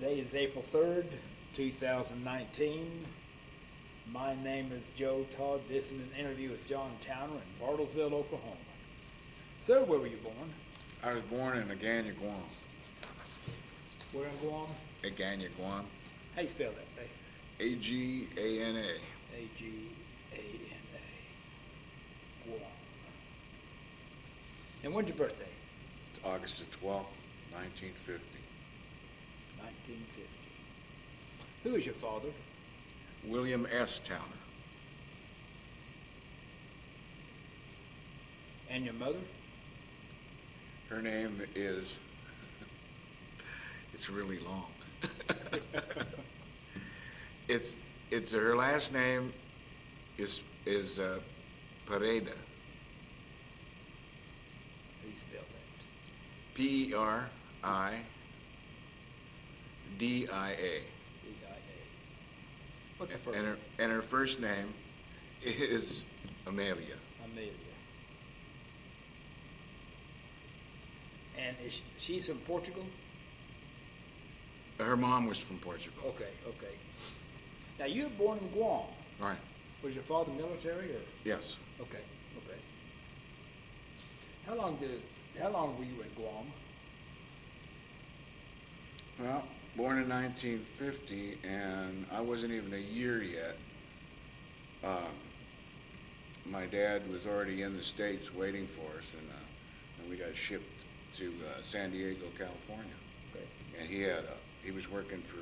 Today is April 3rd, 2019. My name is Joe Todd. This is an interview with John Towner in Bartlesville, Oklahoma. Sir, where were you born? I was born in Agana, Guam. Where in Guam? Agana, Guam. How you spell that? Agana. A-G-A-N-A. Guam. And when's your birthday? It's August the 12th, 1950. 1950. Who is your father? William S. Towner. And your mother? Her name is, it's really long. It's her last name is Pereda. How do you spell that? P-E-R-I-D-I-A. D-I-A. What's the first name? And her first name is Amelia. Amelia. And she's from Portugal? Her mom was from Portugal. Okay, okay. Now, you were born in Guam. Right. Was your father military or? Yes. Okay, okay. How long were you in Guam? Well, born in 1950, and I wasn't even a year yet. My dad was already in the States waiting for us, and we got shipped to San Diego, California. Okay, And he was working for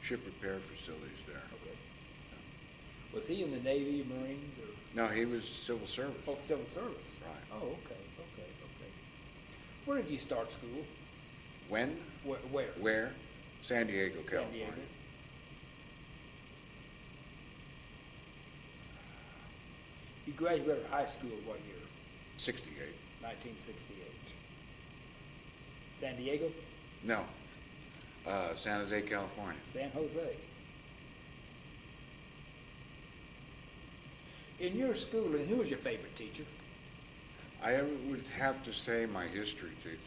ship repair facilities there. okay. Was he in the Navy, Marines, or? No, he was civil service. Oh, civil service. Right. Oh, okay, okay, okay. Where did you start school? When? Where? Where? San Diego, San California. Diego. You graduated high school what year? 68. 1968. San Diego? No. San Jose, California. San Jose. In your schooling, who was your favorite teacher? I would have to say my history teacher.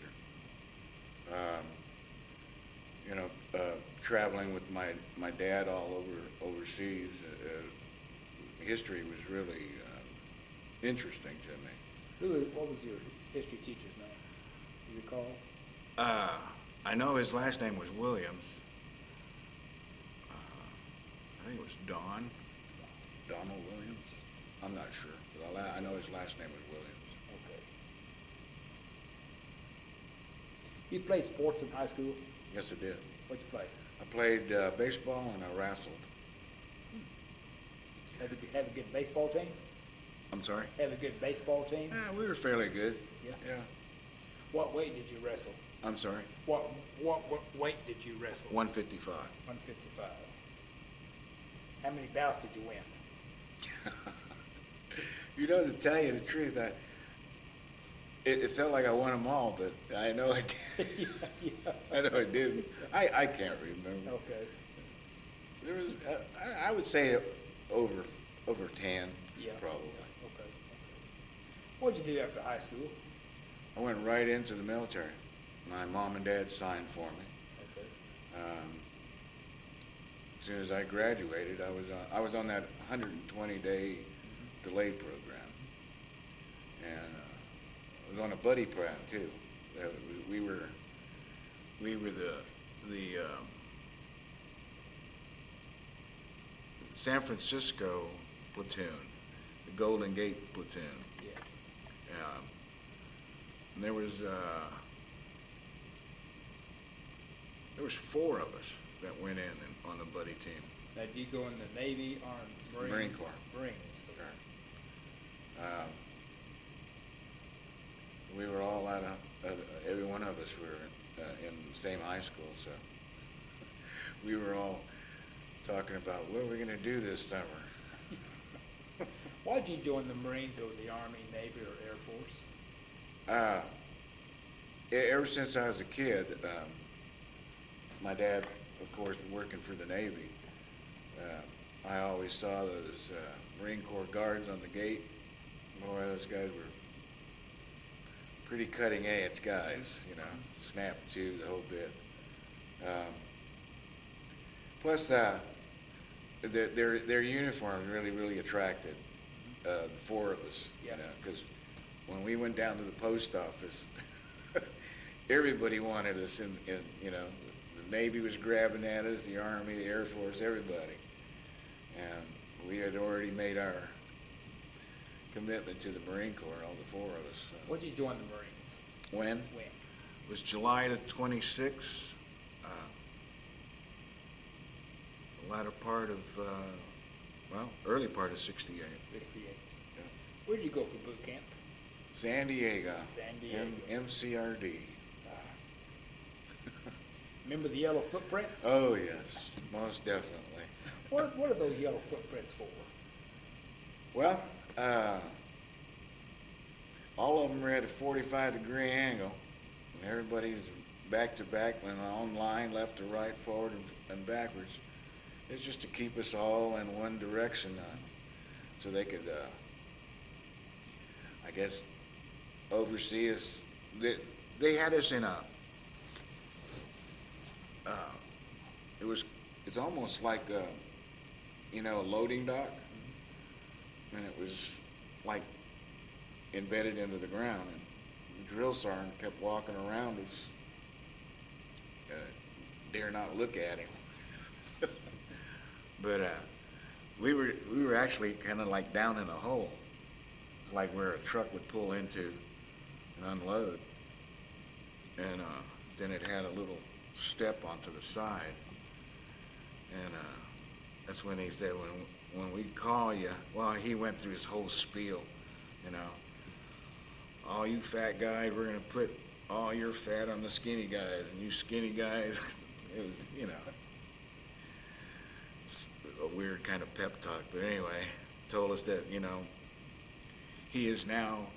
Traveling with my dad all overseas, history was really interesting to me. What was your history teacher's name? Do you recall? I know his last name was Williams. I think it was Donald Williams. I'm not sure, but I know his last name was Williams. Okay. You played sports in high school? Yes, I did. What'd you play? I played baseball and I wrestled. Have a good baseball team? I'm sorry? Have a good baseball team? We were fairly good. Yeah. Yeah. What weight did you wrestle? I'm sorry? What weight did you wrestle? 155. 155. How many bouts did you win? To tell you the truth, it felt like I won them all, but I know I did. Yeah. I know I didn't. I can't remember. Okay. There was, I would say over 10, Yeah. probably. Yeah. Okay. What'd you do after high school? I went right into the military. My mom and dad signed for me. Okay. As soon as I graduated, I was on that 120-day delayed program, and I was on a buddy program too. We were the San Francisco platoon, the Golden Gate platoon. Yes. And there was 4 of us that went in on the buddy team. Now, did you go in the Navy, Army, Marine Corps. Marines. We were all every one of us were in the same high school, so we were all talking about what are we going to do this summer. Why did you join the Marines over the Army, Navy, or Air Force? Ever since I was a kid, my dad, of course, working for the Navy, I always saw those Marine Corps guards on the gate. Boy, those guys were pretty cutting edge guys, you know, snap to the whole bit. Plus, their uniform really attracted the four of us. Yeah. You know, because when we went down to the post office, everybody wanted us, in you know, the Navy was grabbing at us, the Army, the Air Force, everybody, and we had already made our commitment to the Marine Corps, all the four of us. So. When did you join the Marines? When? When? It was July the 26th, the latter part of, early part of 68. 68. Yeah. Where'd you go for boot camp? San Diego. San Diego. MCRD. Remember the yellow footprints? Oh, yes, most definitely. What are those yellow footprints for? Well, all of them are at a 45-degree angle, and everybody's back to back, and on line, left to right, forward and backwards. It's just to keep us all in one direction, so they could, I guess, oversee us. They had us in it's almost like a loading dock, and it was like embedded into the ground, and the drill sergeant kept walking around us, dare not look at him. But we were actually kind of like down in a hole. It's like where a truck would pull into and unload, and then it had a little step onto the side, and that's when he said, when we call you, well, he went through his whole spiel, you know, all you fat guys, we're gonna put all your fat on the skinny guys, and you skinny guys, it was, you know, it's a weird kind of pep talk, but anyway, told us that, you know, he is now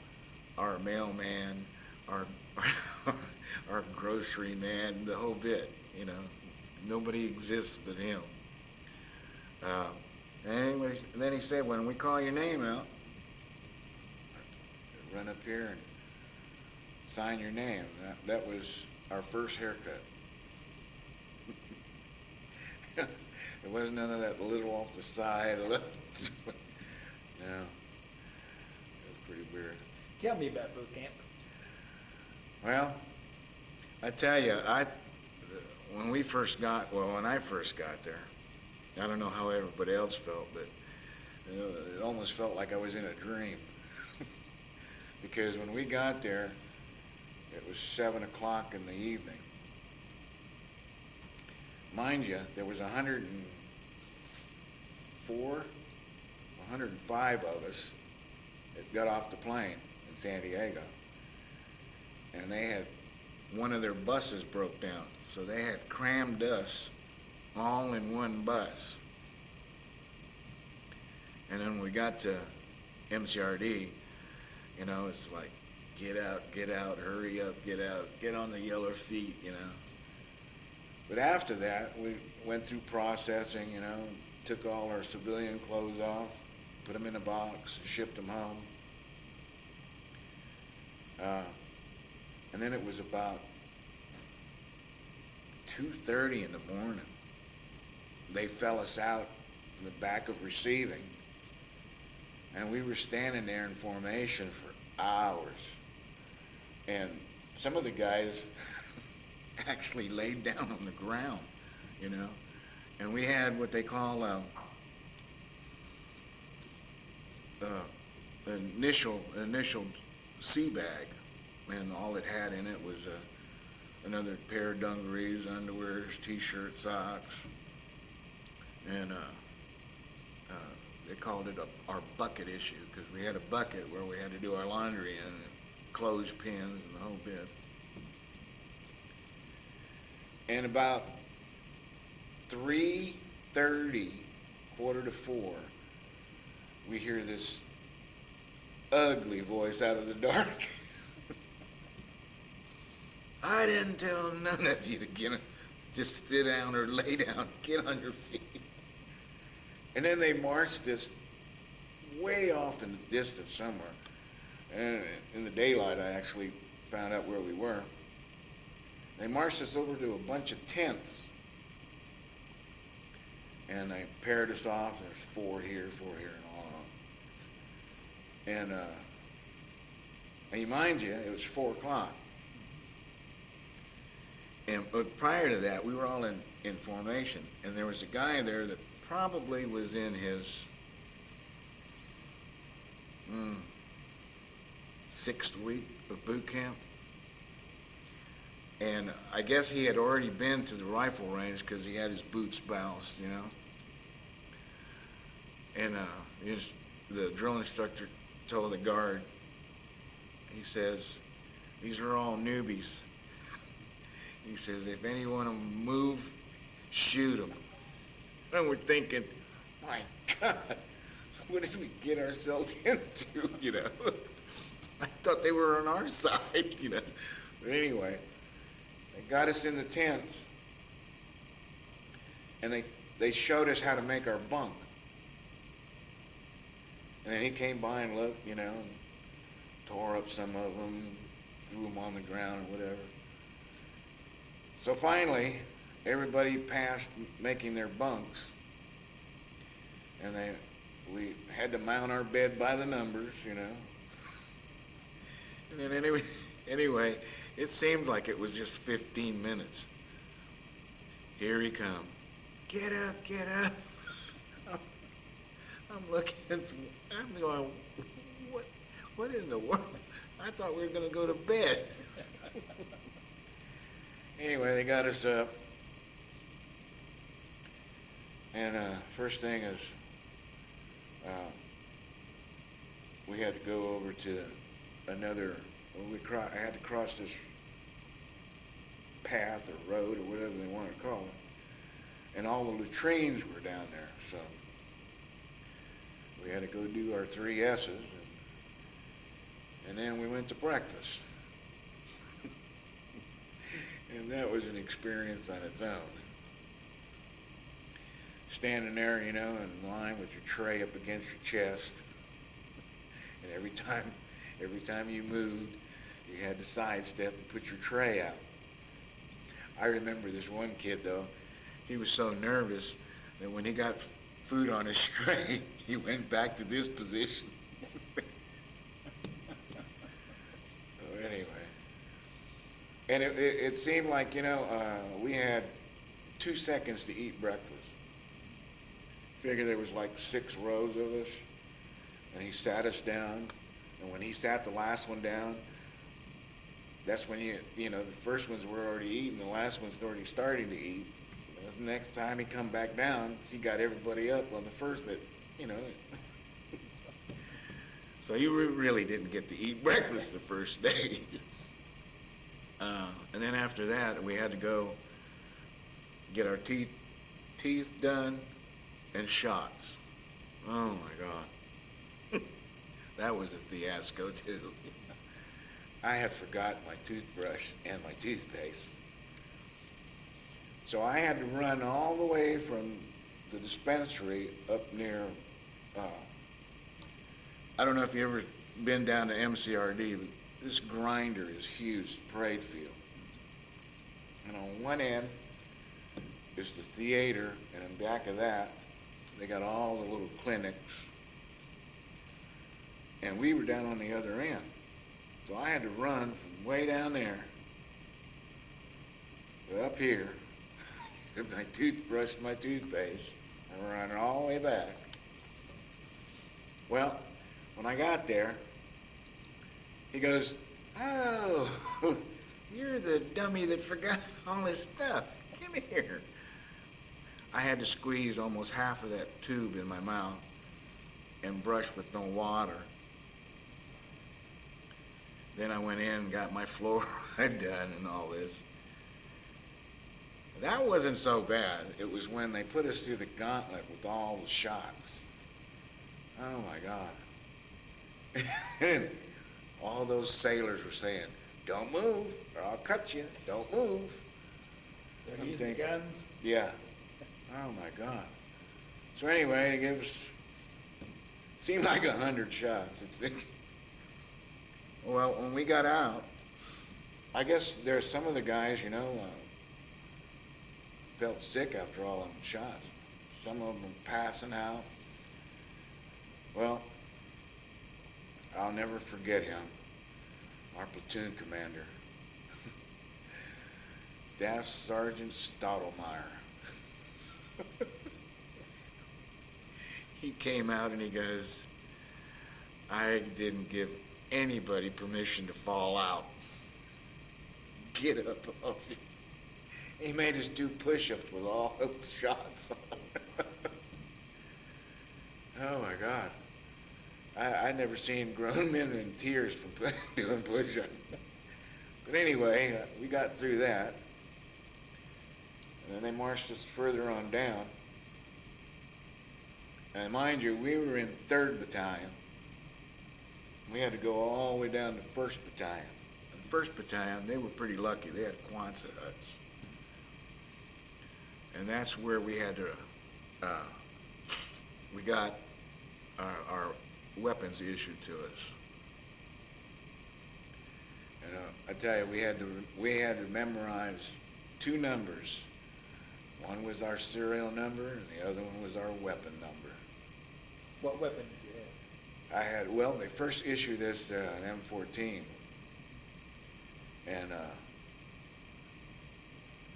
our mailman, our grocery man, the whole bit, you know. Nobody exists but him. Anyway, then he said, when we call your name out, run up here and sign your name. That was our first haircut. It wasn't none of that little off the side. No, it was pretty weird. Tell me about boot camp. Well, I tell you, when I first got there, I don't know how everybody else felt, but it almost felt like I was in a dream. Because when we got there, it was 7 o'clock in the evening. Mind you, there was 105 of us that got off the plane in San Diego. And they had, one of their buses broke down, so they had crammed us all in one bus. And then when we got to MCRD, you know, it's like, get out, hurry up, get out, get on the yellow feet, you know. But after that, we went through processing, you know, took all our civilian clothes off, put them in a box, shipped them home. And then it was about 2:30 in the morning. They fell us out in the back of receiving, and we were standing there in formation for hours. And some of the guys actually laid down on the ground, you know. And we had what they call initial sea bag, and all it had in it was another pair of dungarees, underwears, t-shirt, socks, and they called it our bucket issue, because we had a bucket where we had to do our laundry in, and clothespins and the whole bit. And about 3:30, 3:45, we hear this ugly voice out of the dark. I didn't tell none of you to just sit down or lay down, get on your feet. And then they marched us way off in the distance somewhere. And in the daylight, I actually found out where we were. They marched us over to a bunch of tents. and they paired us off. There's 4 here, and all on. And mind you, it was 4 o'clock. But prior to that, we were all in formation, and there was a guy there that probably was in his 6th week of boot camp. And I guess he had already been to the rifle range because he had his boots balanced, you know. And the drill instructor told the guard, he says, "These are all newbies." He says, "If anyone will move, shoot them." And we're thinking, my God, what did we get ourselves into, you know? I thought they were on our side, you know. But anyway, they got us in the tents, and they showed us how to make our bunk. And then he came by and looked, you know, and tore up some of them, threw them on the ground or whatever. So finally, everybody passed making their bunks, and we had to mount our bed by the numbers, you know. And then anyway, it seemed like it was just 15 minutes. Here he come. Get up, get up. I'm looking, I'm going, what in the world? I thought we were going to go to bed. Anyway, they got us up. And first thing is, we had to go over to another, I had to cross this path or road or whatever they want to call it. And all the latrines were down there, so we had to go do our 3 S's. And then we went to breakfast. And that was an experience on its own. Standing there, you know, in line with your tray up against your chest. And every time you moved, you had to sidestep and put your tray out. I remember this one kid, though. He was so nervous that when he got food on his tray, he went back to this position. So anyway. And it seemed like, you know, we had 2 seconds to eat breakfast. Figured there was like 6 rows of us, and he sat us down, and when he sat the last one down, that's when you know, the first ones were already eating, the last one's already starting to eat. The next time he come back down, he got everybody up on the first bit, you know. So he really didn't get to eat breakfast the first day. And then after that, we had to go get our teeth done and shots. Oh my God. That was a fiasco too. I had forgotten my toothbrush and my toothpaste. So I had to run all the way from the dispensary up near, I don't know if you've ever been down to MCRD, but this grinder is huge, parade field. And on one end is the theater, and in back of that, they got all the little clinics. And we were down on the other end. So I had to run from way down there to up here with my toothbrush and my toothpaste and run all the way back. Well, when I got there, he goes, "Oh, you're the dummy that forgot all this stuff. Come here." I had to squeeze almost half of that tube in my mouth and brush with no water. Then I went in and got my fluoride done and all this. That wasn't so bad. It was when they put us through the gauntlet with all the shots. Oh my God. And all those sailors were saying, "Don't move or I'll cut you. Don't move." They're using guns? Yeah. Oh my God. So anyway, it seemed like 100 shots. Well, when we got out, I guess there's some of the guys, you know, felt sick after all them shots. some of them are passing out. Well, I'll never forget him, our platoon commander, Staff Sergeant Stottlemyre. He came out and he goes, "I didn't give anybody permission to fall out. Get up off you." He made us do push-ups with all those shots on. Oh my God. I never seen grown men in tears from doing push-ups. But anyway, we got through that. And then they marched us further on down. And mind you, we were in 3rd Battalion. We had to go all the way down to 1st Battalion. And 1st Battalion, they were pretty lucky. They had Quonset huts. And that's where we had to, we got our weapons issued to us. And I tell you, we had to memorize 2 numbers. One was our serial number, and the other one was our weapon number. What weapon did you have? Well, they first issued us an M14, and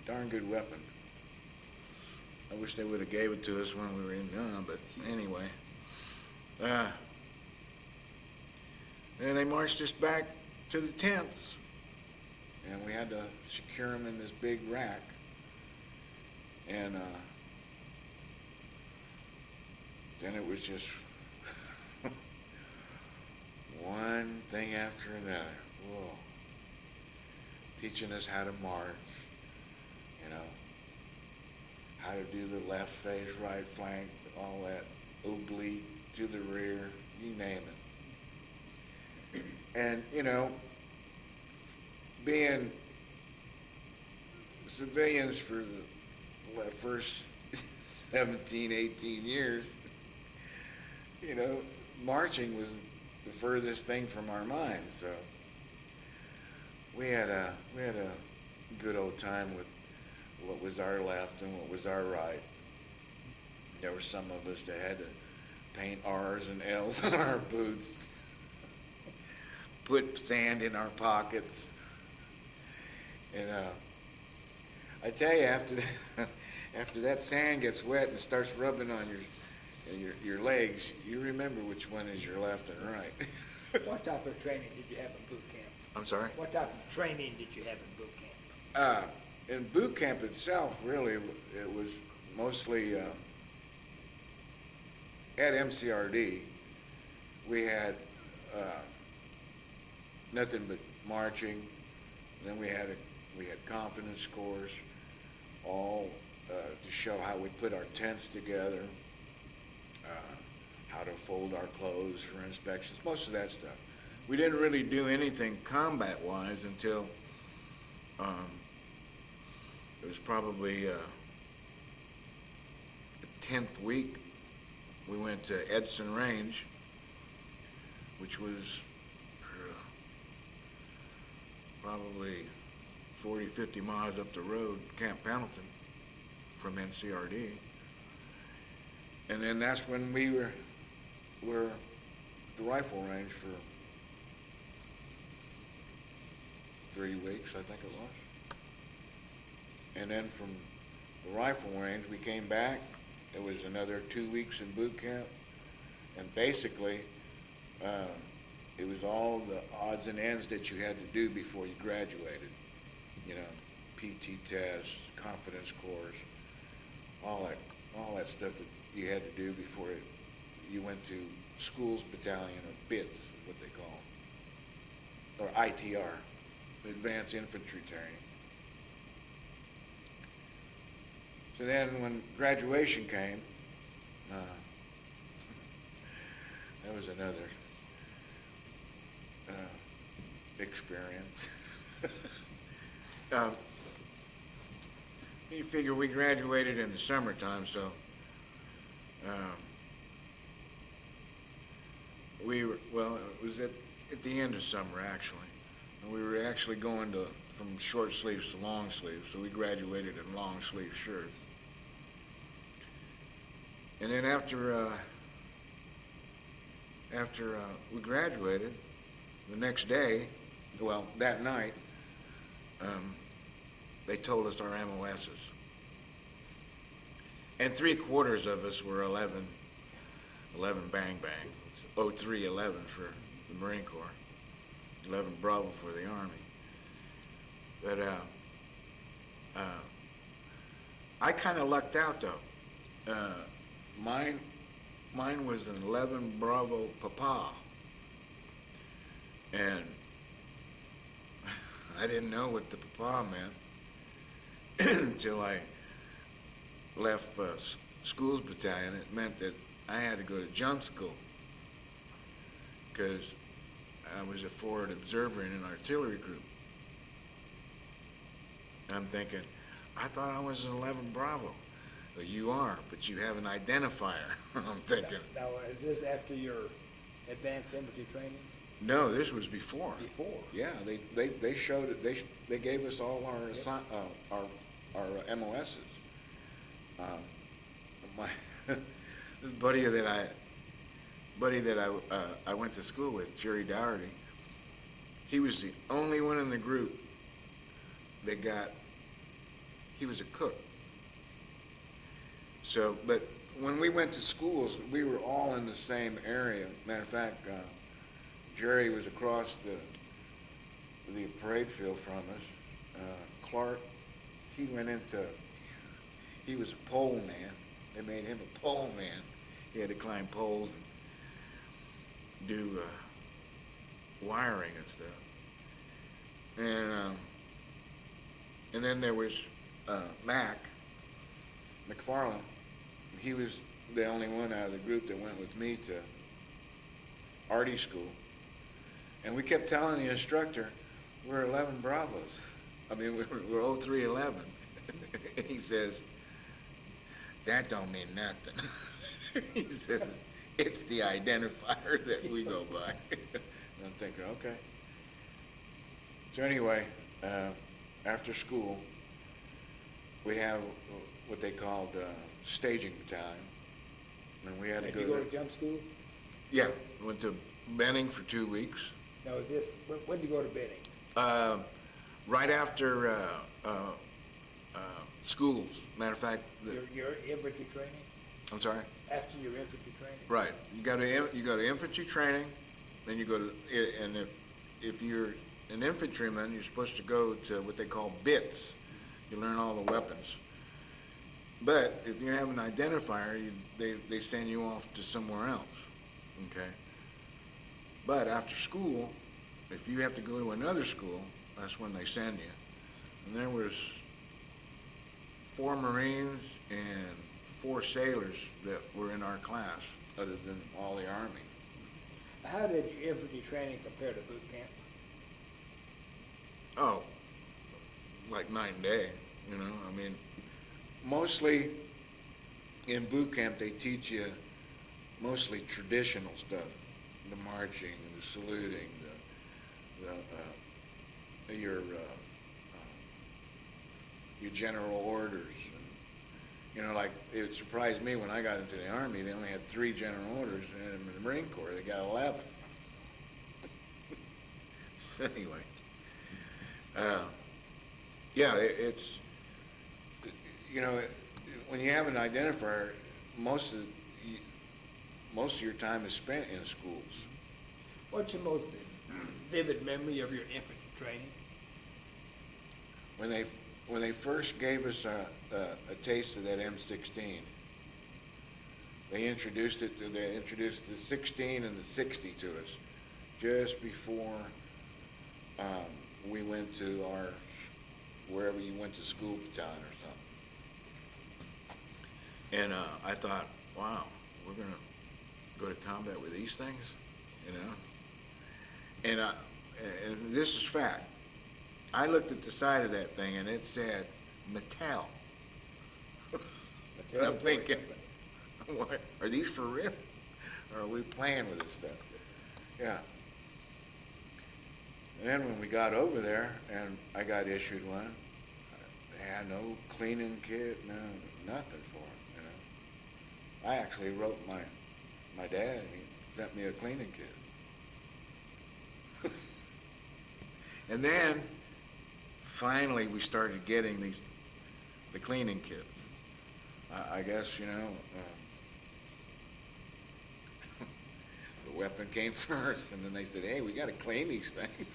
darn good weapon. I wish they would have gave it to us when we were in Ghana, but anyway. And they marched us back to the tents, and we had to secure them in this big rack. And then it was just one thing after another. Whoa. Teaching us how to march, you know, how to do the left face, right flank, all that, oblique to the rear, you name it. And, you know, being civilians for the first 17, 18 years, you know, marching was the furthest thing from our minds. So we had a good old time with what was our left and what was our right. There were some of us that had to paint R's and L's on our boots, put sand in our pockets, and I tell you, after that sand gets wet and starts rubbing on your legs, you remember which one is your left and right. What type of training did you have in boot camp? I'm sorry? What type of training did you have in boot camp? In boot camp itself, really, it was mostly at MCRD. We had nothing but marching. Then we had confidence scores, all to show how we put our tents together, how to fold our clothes for inspections, most of that stuff. We didn't really do anything combat-wise until it was probably the 10th week. We went to Edson Range, which was probably 40, 50 miles up the road, Camp Pendleton, from NCRD. And then that's when we were the rifle range for 3 weeks, I think it was. And then from the rifle range, we came back. It was another 2 weeks in boot camp. And basically, it was all the odds and ends that you had to do before you graduated. You know, PT tests, confidence course, all that stuff that you had to do before you went to Schools Battalion, or BITS is what they call it, or ITR, Advanced Infantry Training. So then when graduation came, that was another experience. You figure we graduated in the summertime, so it was at the end of summer, actually. And we were actually going from short sleeves to long sleeves, so we graduated in long sleeve shirts. And then after we graduated, the next day, well, that night, they told us our MOSs. And 3/4 of us were 11 bang bang. It's 0311 for the Marine Corps, 11 Bravo for the Army. But I kind of lucked out though. Mine was an 11 Bravo Papa, and I didn't know what the Papa meant until I left Schools Battalion. It meant that I had to go to jump school because I was a forward observer in an artillery group. And I'm thinking, I thought I was an 11 Bravo. Well, you are, but you have an identifier. I'm thinking. Now, is this after your advanced infantry training? No, this was before. Before? Yeah, they showed it. They gave us all our MOSs. My buddy that I went to school with, Jerry Dougherty. He was the only one in the group that got. He was a cook. So, but when we went to schools, we were all in the same area. Matter of fact, Jerry was across the parade field from us. Clark, he was a pole man. They made him a pole man. He had to climb poles and do wiring and stuff. And then there was Mac McFarland. He was the only one out of the group that went with me to Arty school. And we kept telling the instructor, we're 11 Bravos. I mean, we're 0311. And he says, that don't mean nothing. He says, it's the identifier that we go by. And I'm thinking, okay. So anyway, after school, we have what they called staging battalion. And we had to Did go you go there. to jump school? Yeah, went to Benning for 2 weeks. Now, is this, when did you go to Benning? Right after schools. Matter of fact, Your infantry training? I'm sorry? After your infantry training? Right. You go to infantry training, then you go to, and if you're an infantryman, you're supposed to go to what they call bits. You learn all the weapons. But if you have an identifier, they send you off to somewhere else. Okay. But after school, if you have to go to another school, that's when they send you. And there was 4 Marines and 4 sailors that were in our class, other than all the Army. How did your infantry training compare to boot camp? Oh, like night and day, you know. I mean, mostly in boot camp they teach you mostly traditional stuff, the marching, the saluting, your general orders. And, you know, like it surprised me when I got into the Army. They only had 3 general orders, and in the Marine Corps they got 11. So anyway. Yeah, it's, you know, when you have an identifier, most of your time is spent in schools. What's your most vivid memory of your infantry training? When they first gave us a taste of that M16, they introduced the 16 and the 60 to us just before we went to wherever you went to school battalion or something. And I thought, wow, we're gonna go to combat with these things, you know? And this is fact. I looked at the side of that thing and it said Mattel. And I'm thinking, what, are these for real? Or are we playing with this stuff? Yeah. And then when we got over there and I got issued one, they had no cleaning kit, no nothing for it, you know. I actually wrote my dad, and he sent me a cleaning kit. And then, finally, we started getting the cleaning kit. I guess, the weapon came first, and then they said, hey, we gotta clean these things.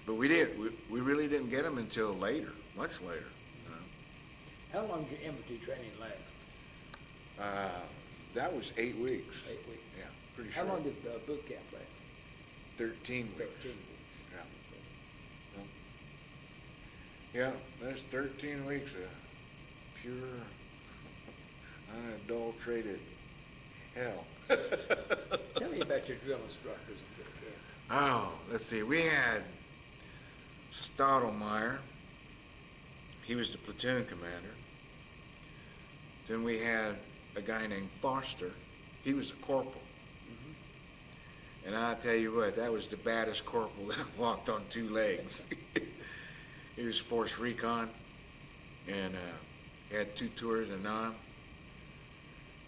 But we did, we really didn't get them until later, much later. How long did your infantry training last? That was 8 weeks. 8 weeks. Yeah, pretty How short. long did boot camp last? 13 weeks. 13 weeks. Yeah. Yeah, that's 13 weeks of pure, unadulterated hell. Tell me about your drill instructors in boot camp. Oh, let's see. We had Stottlemyre. He was the platoon commander. Then we had a guy named Foster. He was a corporal. And I'll tell you what, that was the baddest corporal that walked on 2 legs. He was force recon, and he had 2 tours in Nam.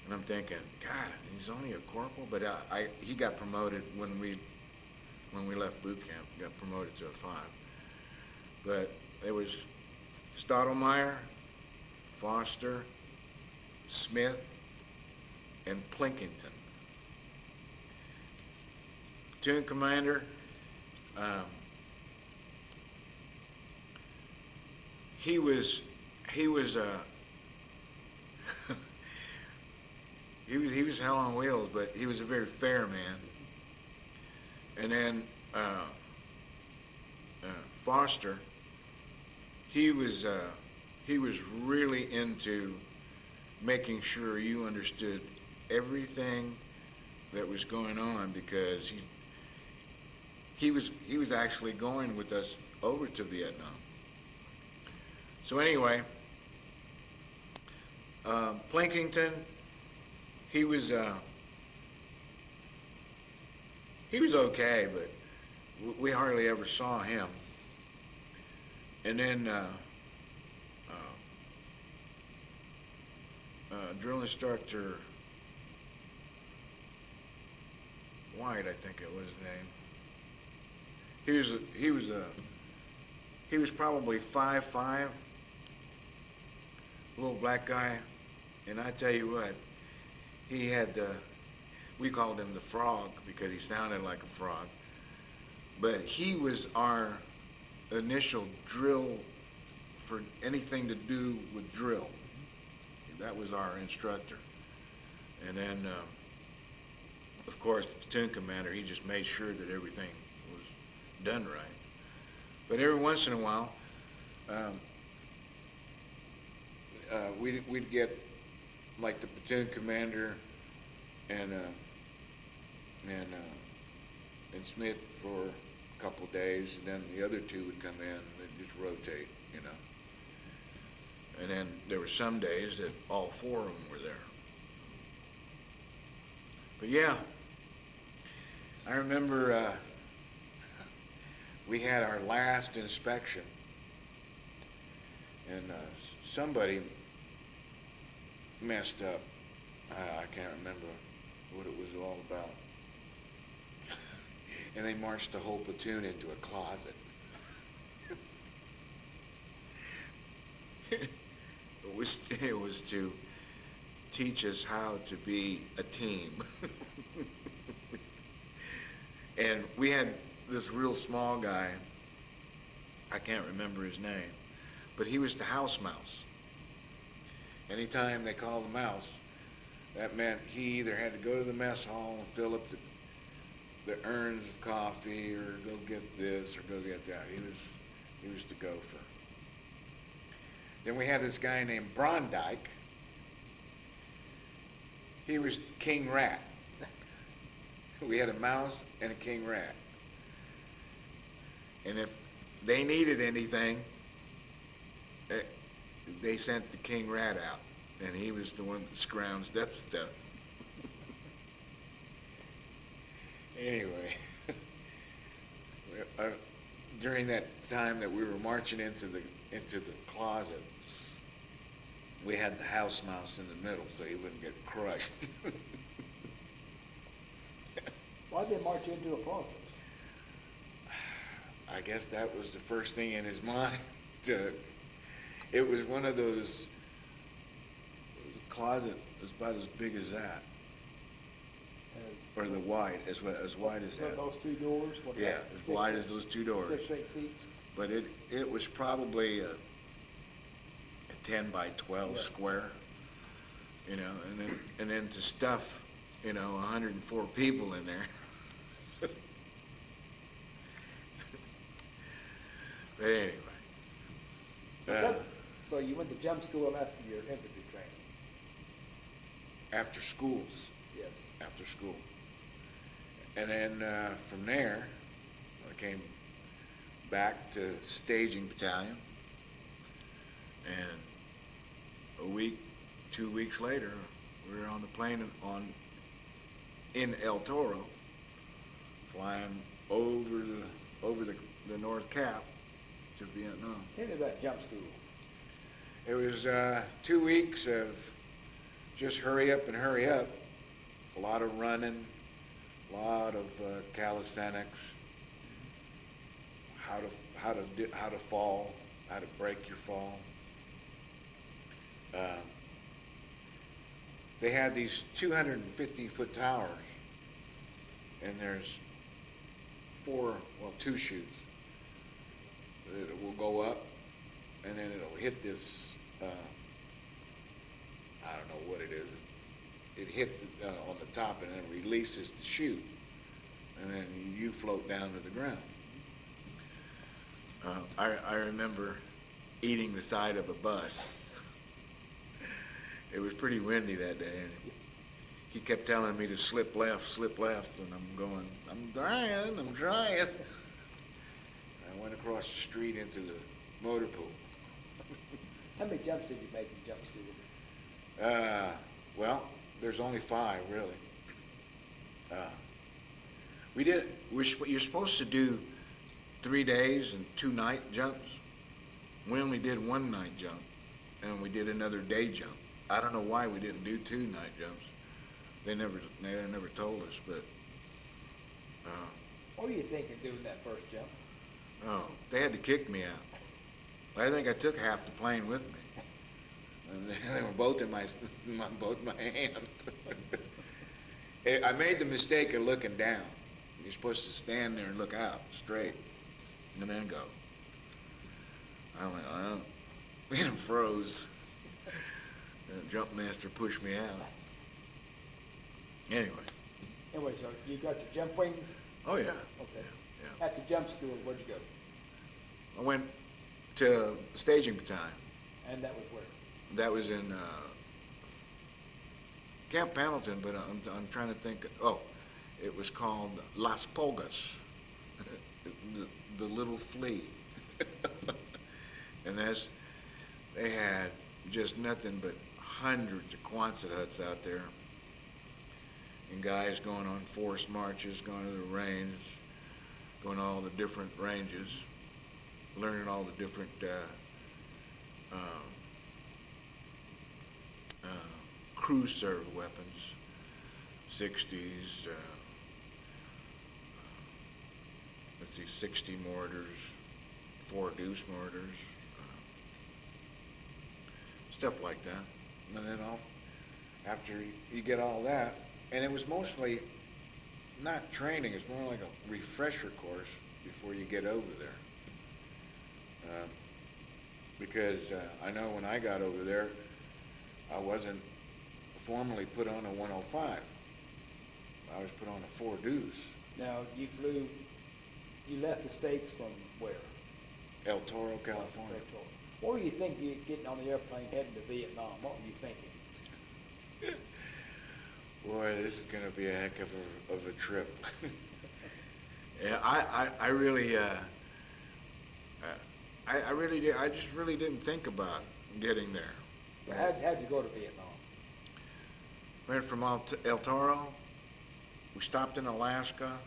And I'm thinking, God, he's only a corporal, but he got promoted when we left boot camp. Got promoted to a 5. But it was Stottlemyre, Foster, Smith, and Plinkington. Platoon commander, he was he was hell on wheels, but he was a very fair man. And then Foster, he was really into making sure you understood everything that was going on, because he was actually going with us over to Vietnam. So anyway, Plinkington, he was okay, but we hardly ever saw him. And then drill instructor White, I think it was his name. He was probably 5'5", little black guy, and I tell you what, he had we called him the Frog because he sounded like a frog. But he was our initial drill for anything to do with drill. That was our instructor. And then, of course, the platoon commander, he just made sure that everything was done right. But every once in a while, we'd get like the platoon commander and Smith for a couple of days, and then the other 2 would come in and they'd just rotate, And then there were some days that all 4 of them were there. But yeah, I remember we had our last inspection, and somebody messed up. I can't remember what it was all about. And they marched the whole platoon into a closet. It was to teach us how to be a team. And we had this real small guy, I can't remember his name, but he was the house mouse. Anytime they called the mouse, that meant he either had to go to the mess hall and fill up the urns of coffee, or go get this or go get that. He was the gopher. Then we had this guy named Brondike. He was king rat. We had a mouse and a king rat. And if they needed anything, they sent the king rat out, and he was the one that scrounged up stuff. Anyway, during that time that we were marching into the closet, we had the house mouse in the middle so he wouldn't get crushed. Why'd they march you into a closet? I guess that was the first thing in his mind. It was one of those, it was a closet, it was about as big as that, or the wide, as wide as that. Those two doors? What, Yeah, about as 6, wide as those two doors. 6, 8 feet? But it was probably a 10 by 12 Yeah. square, you know, and then to stuff, you know, 104 people in there. But anyway. So you went to jump school after your infantry training? After schools, Yes. after school. And then from there, I came back to staging battalion. And a week, 2 weeks later, we were on the plane in El Toro, flying over the North Cap to Vietnam. Tell me about jump school. It was 2 weeks of just hurry up and hurry up. A lot of running, a lot of calisthenics, how to fall, how to break your fall. They had these 250-foot towers, and there's two chutes that will go up, and then it'll hit this, I don't know what it is. It hits on the top and then releases the chute, and then you float down to the ground. I remember eating the side of a bus. It was pretty windy that day, and he kept telling me to slip left, and I'm going, I'm trying. I went across the street into the motor pool. How many jumps did you make in jump school? Well, there's only 5, really. You're supposed to do 3 days and 2 night jumps. We only did 1 night jump, and we did another day jump. I don't know why we didn't do 2 night jumps. They never told us, but, What were you thinking doing that first jump? they had to kick me out. I think I took half the plane with me. And they were both in both my hands. I made the mistake of looking down. You're supposed to stand there and look out straight, and then go. I went, and froze. The jump master pushed me out. Anyway. Anyway, so you got your jump wings? Oh yeah. Okay. Yeah. After jump school, where'd you go? I went to staging battalion. And that was where? That was in Camp Pendleton, but I'm trying to think. Oh, it was called Las Pulgas, the little flea. And they had just nothing but hundreds of Quonset huts out there, and guys going on forced marches, going to the range, going to all the different ranges, learning all the different crew served weapons, 60s, let's see, 60 mortars, 4 deuce mortars, stuff like that. And then after you get all that, and it was mostly not training, it's more like a refresher course before you get over there. Because I know when I got over there, I wasn't formally put on a 105. I was put on a 4 deuce. Now, you left the States from where? El Toro, California. El Toro. What were you thinking getting on the airplane heading to Vietnam? What were you thinking? Boy, this is going to be a heck of a trip. Yeah, I really, I just really didn't think about getting there. So how'd you go to Vietnam? Went from El Toro, we stopped in Alaska,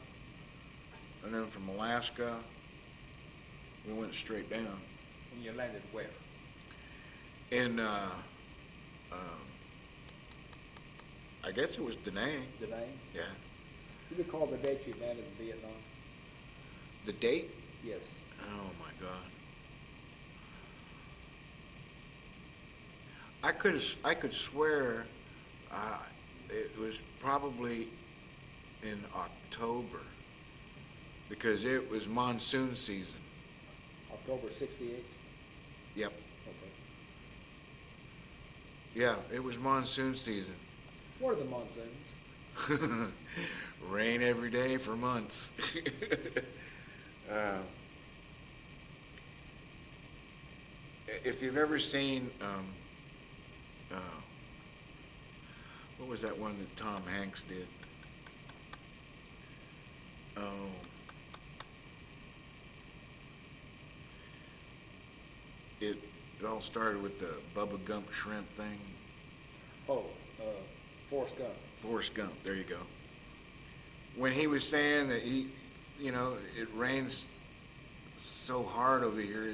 and then from Alaska, we went straight down. And you landed where? In I guess it was Da Nang. Da Nang? Yeah. You recall the date you landed in Vietnam? The date? Yes. Oh my God. I could swear it was probably in October because it was monsoon season. October 68? Yep. Okay. Yeah, it was monsoon season. What are the monsoons? Rain every day for months. uh, if you've ever seen, what was that one that Tom Hanks did? Oh, it all started with the Bubba Gump shrimp thing. Oh, Forrest Gump. Forrest Gump, there you go. When he was saying that it rains so hard over here,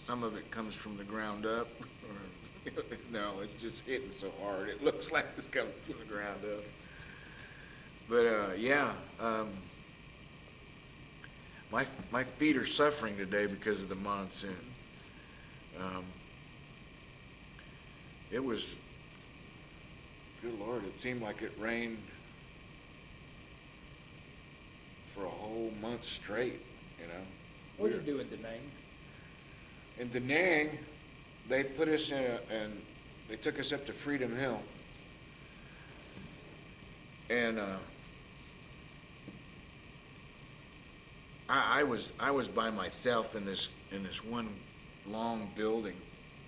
some of it comes from the ground up, or no, it's just hitting so hard, it looks like it's coming from the ground up. But yeah, my feet are suffering today because of the monsoon. It was, good Lord, it seemed like it rained for a whole month straight, you know. What did you do in Da Nang? In Da Nang, they put us and they took us up to Freedom Hill. And I was by myself in this one long building,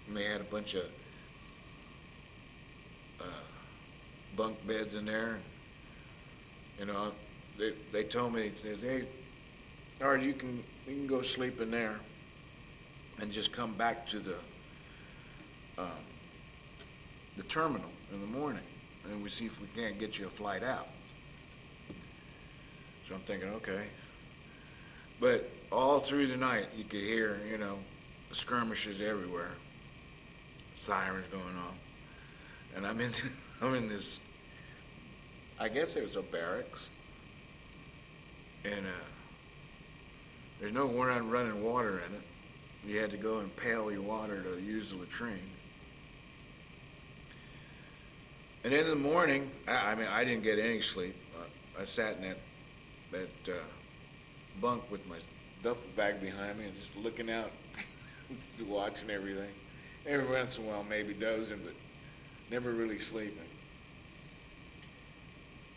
and they had a bunch of bunk beds in there. You know, they told me, they said, "Hey, Arj, you can go sleep in there, and just come back to the terminal in the morning, and we see if we can't get you a flight out." So I'm thinking, okay. But all through the night, you could hear, skirmishes everywhere, sirens going on, and I'm in this. I guess it was a barracks, and there's no running water in it. You had to go and pail your water to use the latrine. And then in the morning, I didn't get any sleep. I sat in that bunk with my duffel bag behind me and just looking out, just watching everything. Every once in a while, maybe dozing, but never really sleeping.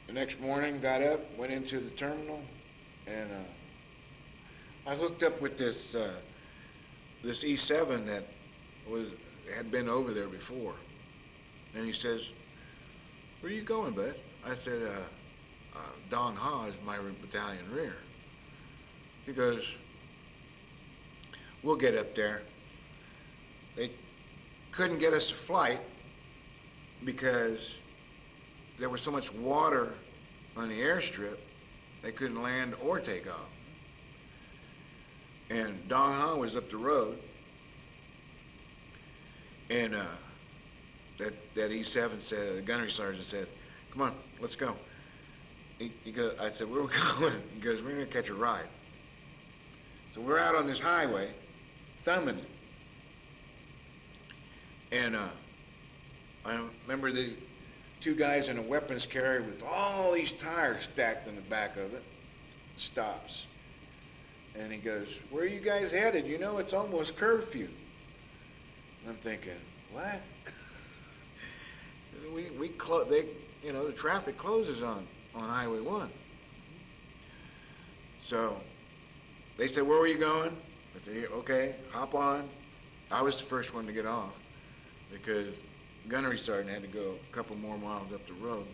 The next morning, got up, went into the terminal, and I hooked up with this E7 that had been over there before. And he says, "Where are you going, bud?" I said, "Dong Ha is my battalion rear." He goes, "We'll get up there." They couldn't get us a flight because there was so much water on the airstrip, they couldn't land or take off. And Dong Ha was up the road, and that E7 said, the gunnery sergeant said, "Come on, let's go." He goes, I said, "Where are we going?" He goes, "We're going to catch a ride." So we're out on this highway, thumbing it. And I remember the two guys in a weapons carrier with all these tires stacked in the back of it, stops. And he goes, "Where are you guys headed? You know, it's almost curfew." And I'm thinking, what? The traffic closes on Highway 1. So they said, "Where were you going?" I said, "Okay, hop on." I was the first one to get off because gunnery sergeant had to go a couple more miles up the road.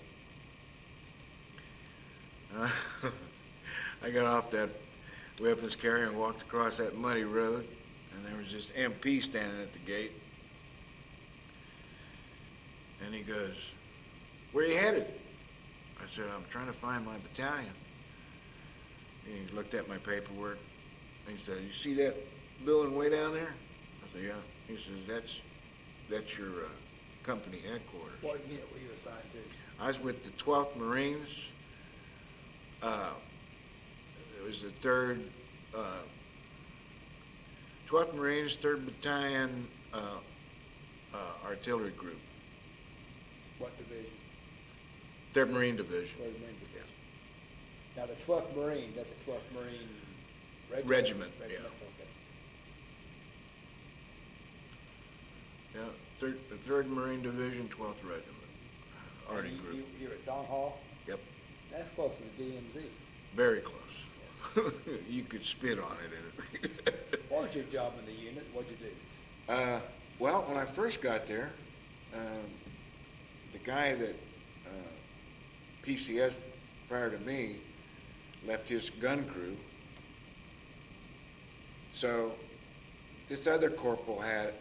I got off that weapons carrier and walked across that muddy road, and there was just MP standing at the gate. And he goes, "Where are you headed?" I said, "I'm trying to find my battalion." And he looked at my paperwork, and he said, "You see that building way down there?" I said, "Yeah." He says, that's your company headquarters. What unit were you assigned to? I was with the 12th Marines. It was the 12th Marines, 3rd Battalion, Artillery Group, What division? 3rd Marine Division. Third Marine Division. Now, the 12th Marine, that's the 12th Marine Regiment? Regiment, yeah. Okay. Yeah, the 3rd Marine Division, 12th Regiment, Army And Group. You're at Don Hall? Yep, That's close to the DMZ. very close. You could spit on it. What was your job in the unit? What'd you do? Well, when I first got there, the guy that PCS prior to me left his gun crew. So this other corporal had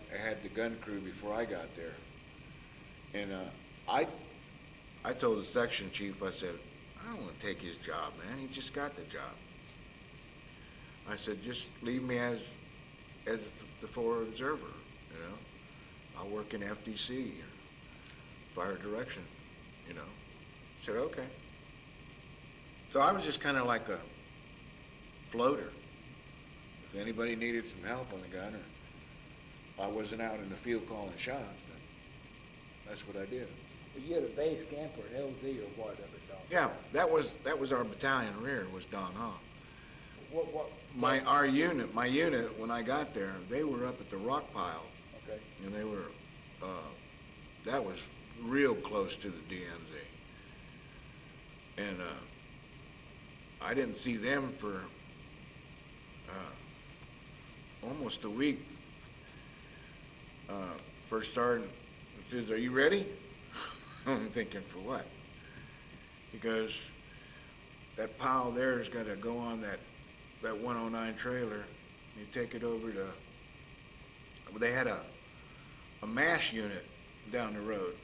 the gun crew before I got there. And I told the section chief, I said, I don't want to take his job, man. He just got the job. I said, just leave me as the forward observer, you know. I'll work in FDC, or fire direction, you know. I said, okay. So I was just kind of like a floater. If anybody needed some help on the gun, or I wasn't out in the field calling shots, then that's what I did. Were you at a base camp or an LZ or what, Yeah, that was our battalion rear, was Don Hall. What? My unit, when I got there, they were up at the rock pile, Okay. and they were, that was real close to the DMZ. And, I didn't see them for, almost a week. First sergeant says, "Are you ready?" I'm thinking, for what? Because that pile there has got to go on that 109 trailer. You take it over to, they had a MASH unit down the road,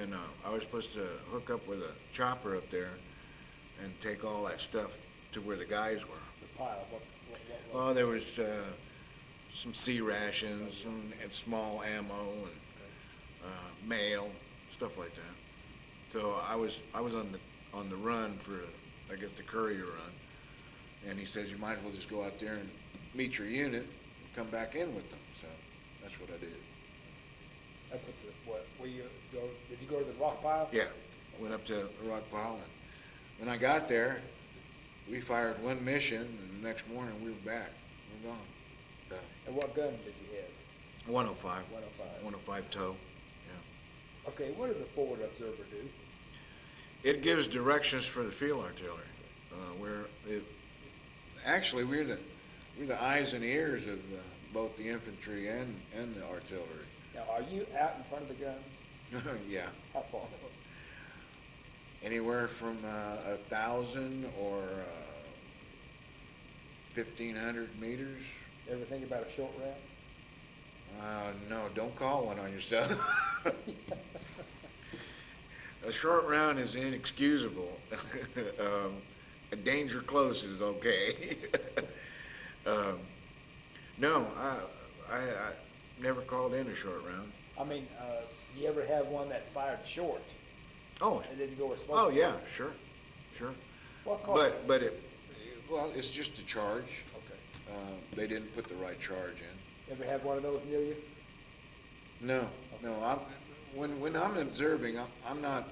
and I was supposed to hook up with a chopper up there and take all that stuff to where the guys were. The pile, what? Well, there was some C rations and small ammo and mail, stuff like that. So I was on the run for, I guess, the courier run. And he says, you might as well just go out there and meet your unit and come back in with them. So that's what I did. That puts it, what, did you go to the rock pile? Yeah, went up to the rock pile, and when I got there, we fired one mission, and the next morning we were back. We're gone. So And what gun did you have? 105. 105. 105 tow. Yeah. Okay, what does a forward observer do? It gives directions for the field artillery. Actually, we're the eyes and ears of both the infantry and the artillery. Now, are you out in front of the guns? Yeah, How far? anywhere from 1,000 or 1,500 meters. Ever think about a short round? No, don't call one on yourself. A short round is inexcusable. A danger close is okay. No, I never called in a short round. I mean, you ever have one that fired short Oh, and didn't go where it's supposed to? oh yeah, sure. What caused it? Well, it's just a charge. Okay. They didn't put the right charge in. Ever have one of those near you? No. When I'm observing, I'm not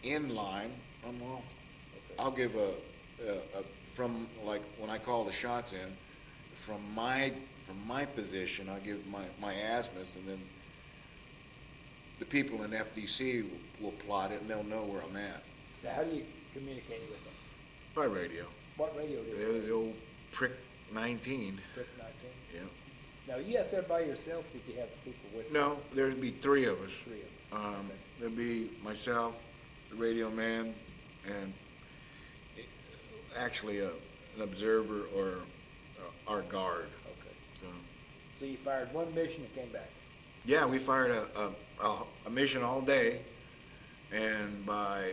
in line. I'm off. Okay. I'll give from like when I call the shots in, from my position, I'll give my azimuth, and then the people in FDC will plot it, and they'll know where I'm at Now, how do you communicate with them? by radio. What radio do you The old prick 19. Prick 19? Yeah. Now, you out there by yourself, did you have people with you? No, there'd be three of us. Three of us. Okay. There'd be myself, the radio man, and actually an observer or our guard. Okay. So, So you fired one mission and came back? yeah, we fired a mission all day, and by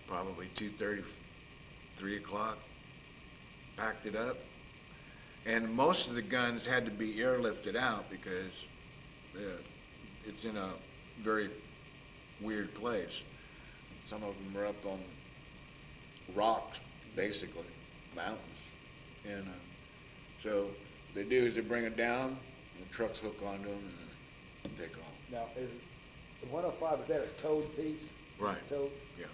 probably 2:30, 3 o'clock, packed it up. And most of the guns had to be airlifted out because it's in a very weird place. Some of them are up on rocks, basically, mountains. And so they do is they bring it down, and the trucks hook onto them and take off. Now, is it, the 105, is that a towed piece? Right. Towed? Yeah.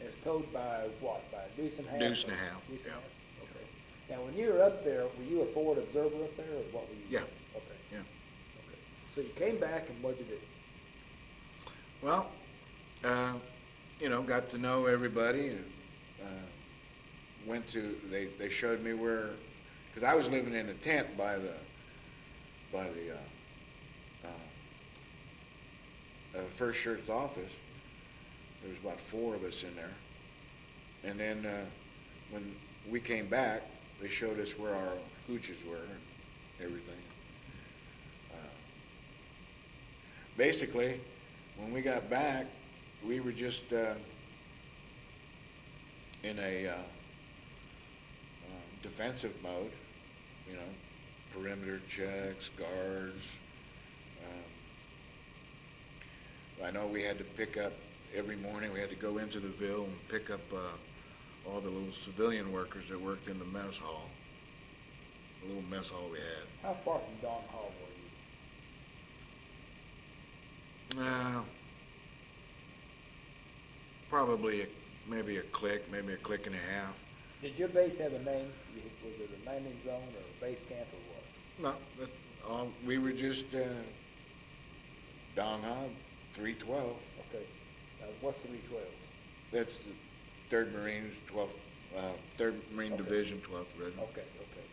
It's towed by what, by a deuce and a half? Deuce and a half, Deuce and a yeah. half, okay. Now, when you were up there, were you a forward observer up there, or what were you? Yeah. Okay, Yeah. okay. So you came back, and what'd you do? Well, got to know everybody and went to, they showed me where, because I was living in a tent by the First Shirt's office. There was about 4 of us in there. And then when we came back, they showed us where our hooches were and everything. Basically, when we got back, we were just in a defensive mode, perimeter checks, guards. I know we had to pick up, every morning we had to go into the Ville and pick up all the little civilian workers that worked in the mess hall, the little mess hall we had. How far from Don Hall were you? Probably maybe a click and a half. Did your base have a name? Was it a landing zone or a base camp or what? No, we were just Don Hall, 312. Okay. Now, what's 312? That's the 3rd Marines, 12th, 3rd Marine Division, 12th Regiment. Okay, okay,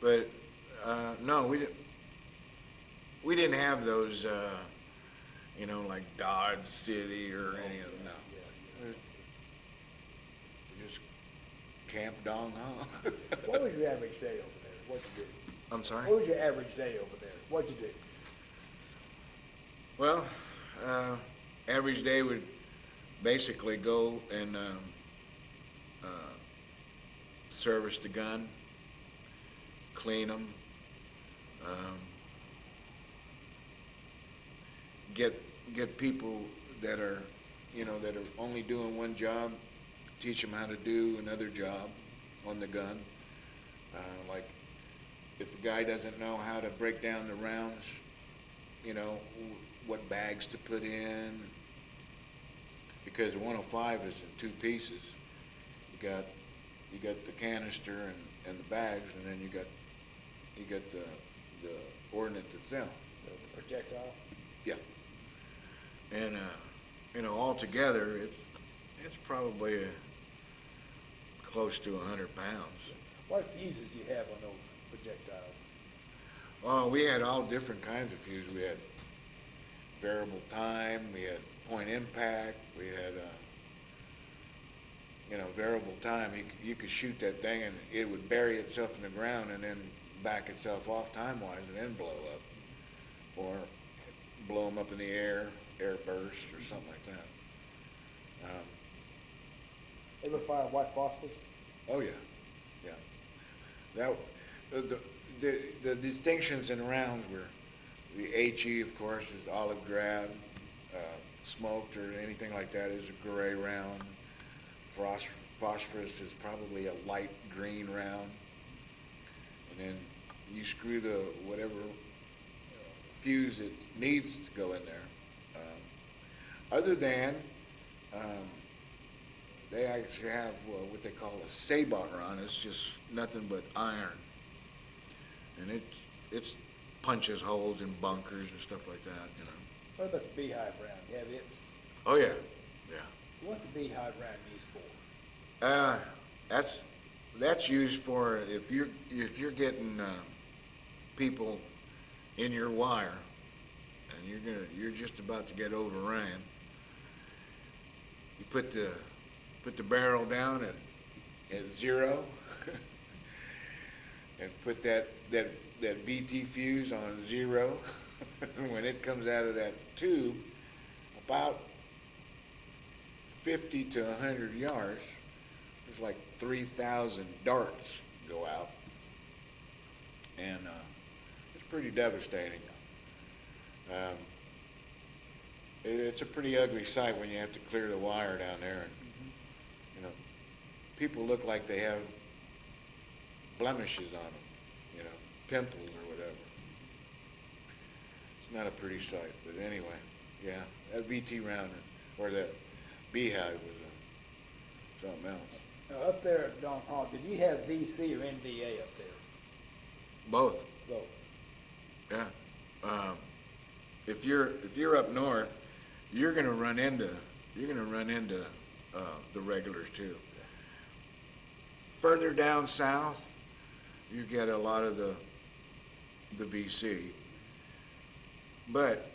But no, we didn't have those, like Dodge City or any of them. No, yeah. we just Camp Don Hall. What was your average day over there? What'd you do? I'm sorry. What was your average day over there? What'd you do? Well, average day would basically go and service the gun, clean them, get people that are only doing one job, teach them how to do another job on the gun. Like if a guy doesn't know how to break down the rounds, what bags to put in, because the 105 is in 2 pieces. You got the canister and the bags, and then you got the ordnance itself. The projectile? Yeah. And altogether it's probably close to 100 pounds. What fuses do you have on those projectiles? Oh, we had all different kinds of fuses. We had variable time, we had point impact, we had variable time. You could shoot that thing and it would bury itself in the ground and then back itself off time-wise and then blow up, or blow them up in the air burst or something like that. Ever fire white phosphorus? Oh yeah. The distinctions in rounds were the HE, of course, is olive drab. Smoked or anything like that is a gray round. Phosphorus is probably a light green round. And then you screw the whatever fuse it needs to go in there. Other than they actually have what they call a sabot round. It's just nothing but iron, and it punches holes in bunkers and stuff like that. What about the beehive round? You have it? Oh yeah. What's the beehive round used for? That's used for if you're getting people in your wire, and you're just about to get overran. You put the barrel down at 0, and put that VT fuse on 0. When it comes out of that tube, about 50 to 100 yards, there's like 3,000 darts go out, and it's pretty devastating. Um, it's a pretty ugly sight when you have to clear the wire down there, and you know, people look like they have blemishes on them, you know, pimples or whatever. It's not a pretty sight, but anyway, yeah, that VT rounder or that beehive was something else. Now, up there at Don Hall, did you have VC or NVA up there? Both, Both. yeah. If you're up north, you're gonna run into the regulars too. Further down south, you get a lot of the VC. But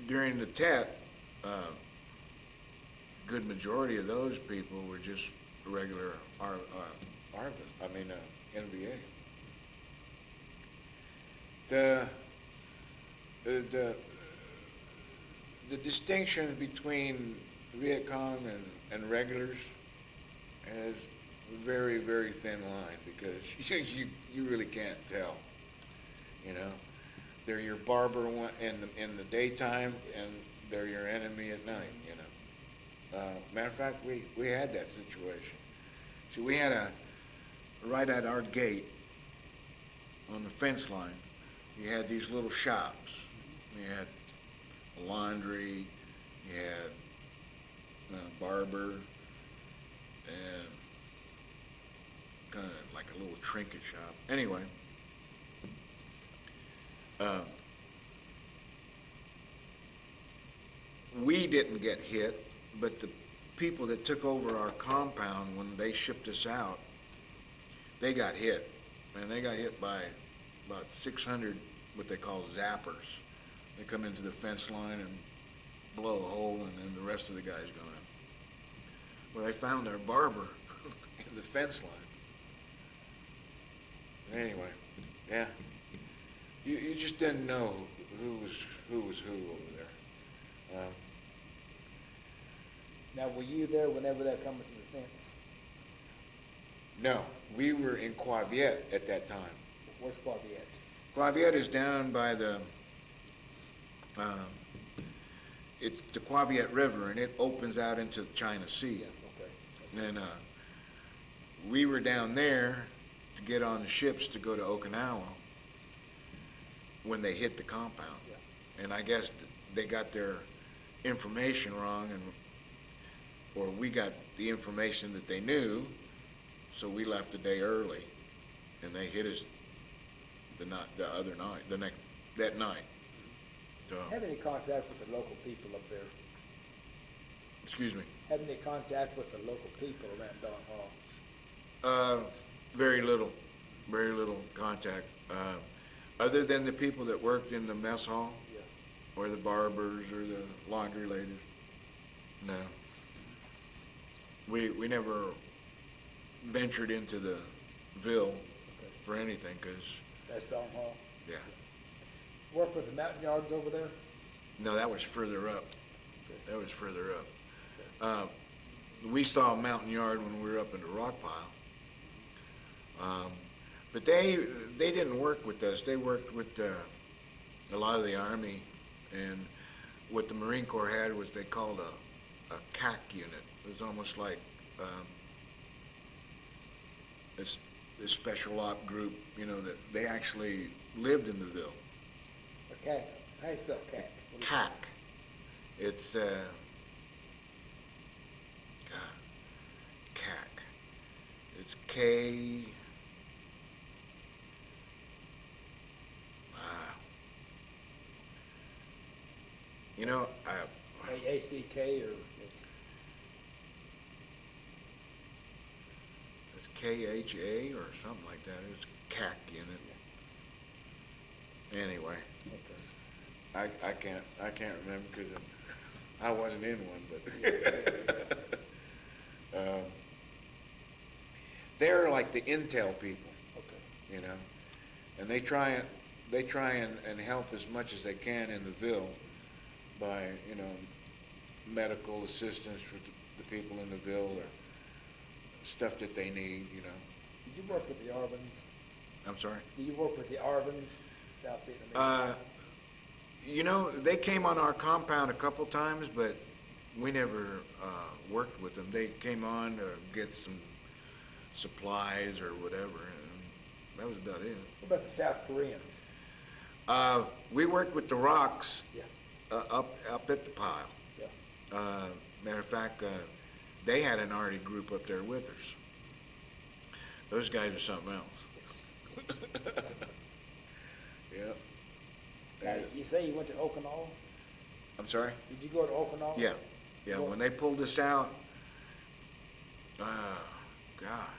during the TET, good majority of those people were just regular NVA. The distinction between Viet Cong and regulars is a very, very thin line, because you really can't tell, you know. They're your barber in the daytime, and they're your enemy at night, you know. Matter of fact, we had that situation. See, we had right at our gate on the fence line, you had these little shops. You had a laundry, you had a barber, and kind of like a little trinket shop. Anyway, we didn't get hit, but the people that took over our compound when they shipped us out, they got hit. And they got hit by about 600 what they call zappers. They come into the fence line and blow a hole, and then the rest of the guys go in. Well, they found our barber in the fence line. Anyway, yeah. You just didn't know who was who over there. Now, were you there whenever that come to the fence? No, we were in Quaviet at that time. Where's Quaviet? Quaviet is down by it's the Quaviet River, and it opens out into the China Sea. Yeah, okay. And we were down there to get on the ships to go to Okinawa when they hit the compound. Yeah. And I guess they got their information wrong, or we got the information that they knew, so we left a day early, and they hit us that night. So, Have any contact with the local people up there? excuse me. Have any contact with the local people around Don Hall? Very little contact, other than the people that worked in the mess hall, Yeah. or the barbers, or the laundry ladies. No. We never ventured into the Ville Okay. for anything, 'cause, That's Don Hall. yeah. Work with the mountain yards over there? No, that was further up. Okay. That was further up. We saw a mountain yard when we were up in the rock pile. But they didn't work with us. They worked with a lot of the Army, and what the Marine Corps had was they called a CAC unit. It was almost like this special op group, you know, that they actually lived in the Ville. Okay. How do you spell cat? CAC. It's CAC. It's K. You know, ACK or? it's KHA or something like that. It's CAC unit. Anyway, Okay. I can't remember, because I wasn't in one, but they're like the intel people, Okay. you know, and they try and help as much as they can in the Ville by, you know, medical assistance for the people in the Ville, or stuff that they need, you know. Did you work with the Arvins? I'm sorry? Do you work with the Arvins, South Vietnamese? You know, they came on our compound a couple times, but we never worked with them. They came on to get some supplies or whatever, and that was about it. What about the South Koreans? We worked with the Rocks Yeah, up at the pile. yeah. Matter of fact, they had an arty group up there with us. Those guys are something else. Yep. Now, you say you went to Okinawa? I'm sorry? Did you go to Okinawa? Yeah, yeah, when they pulled us out, God,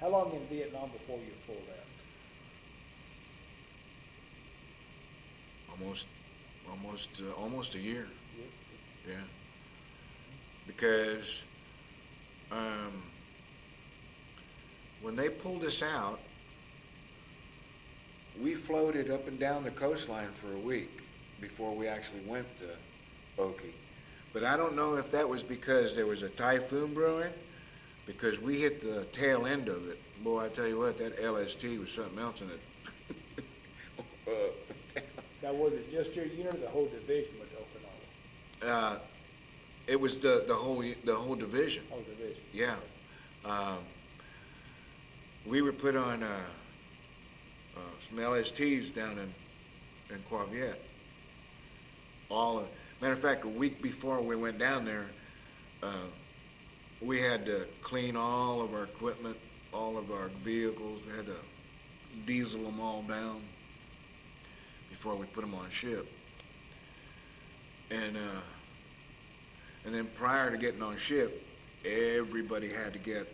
How long in Vietnam before you were pulled out? almost a year, You- yeah. Because, when they pulled us out, we floated up and down the coastline for a week before we actually went to Oki. But I don't know if that was because there was a typhoon brewing, because we hit the tail end of it. Boy, I tell you what, that LST was something else in it. Now, was it just your unit or the whole division went to Okinawa? It was the whole division. Whole division? Yeah. We were put on some LSTs down in Quaviet. Matter of fact, a week before we went down there, we had to clean all of our equipment, all of our vehicles. We had to diesel them all down before we put them on ship. And then prior to getting on ship, everybody had to get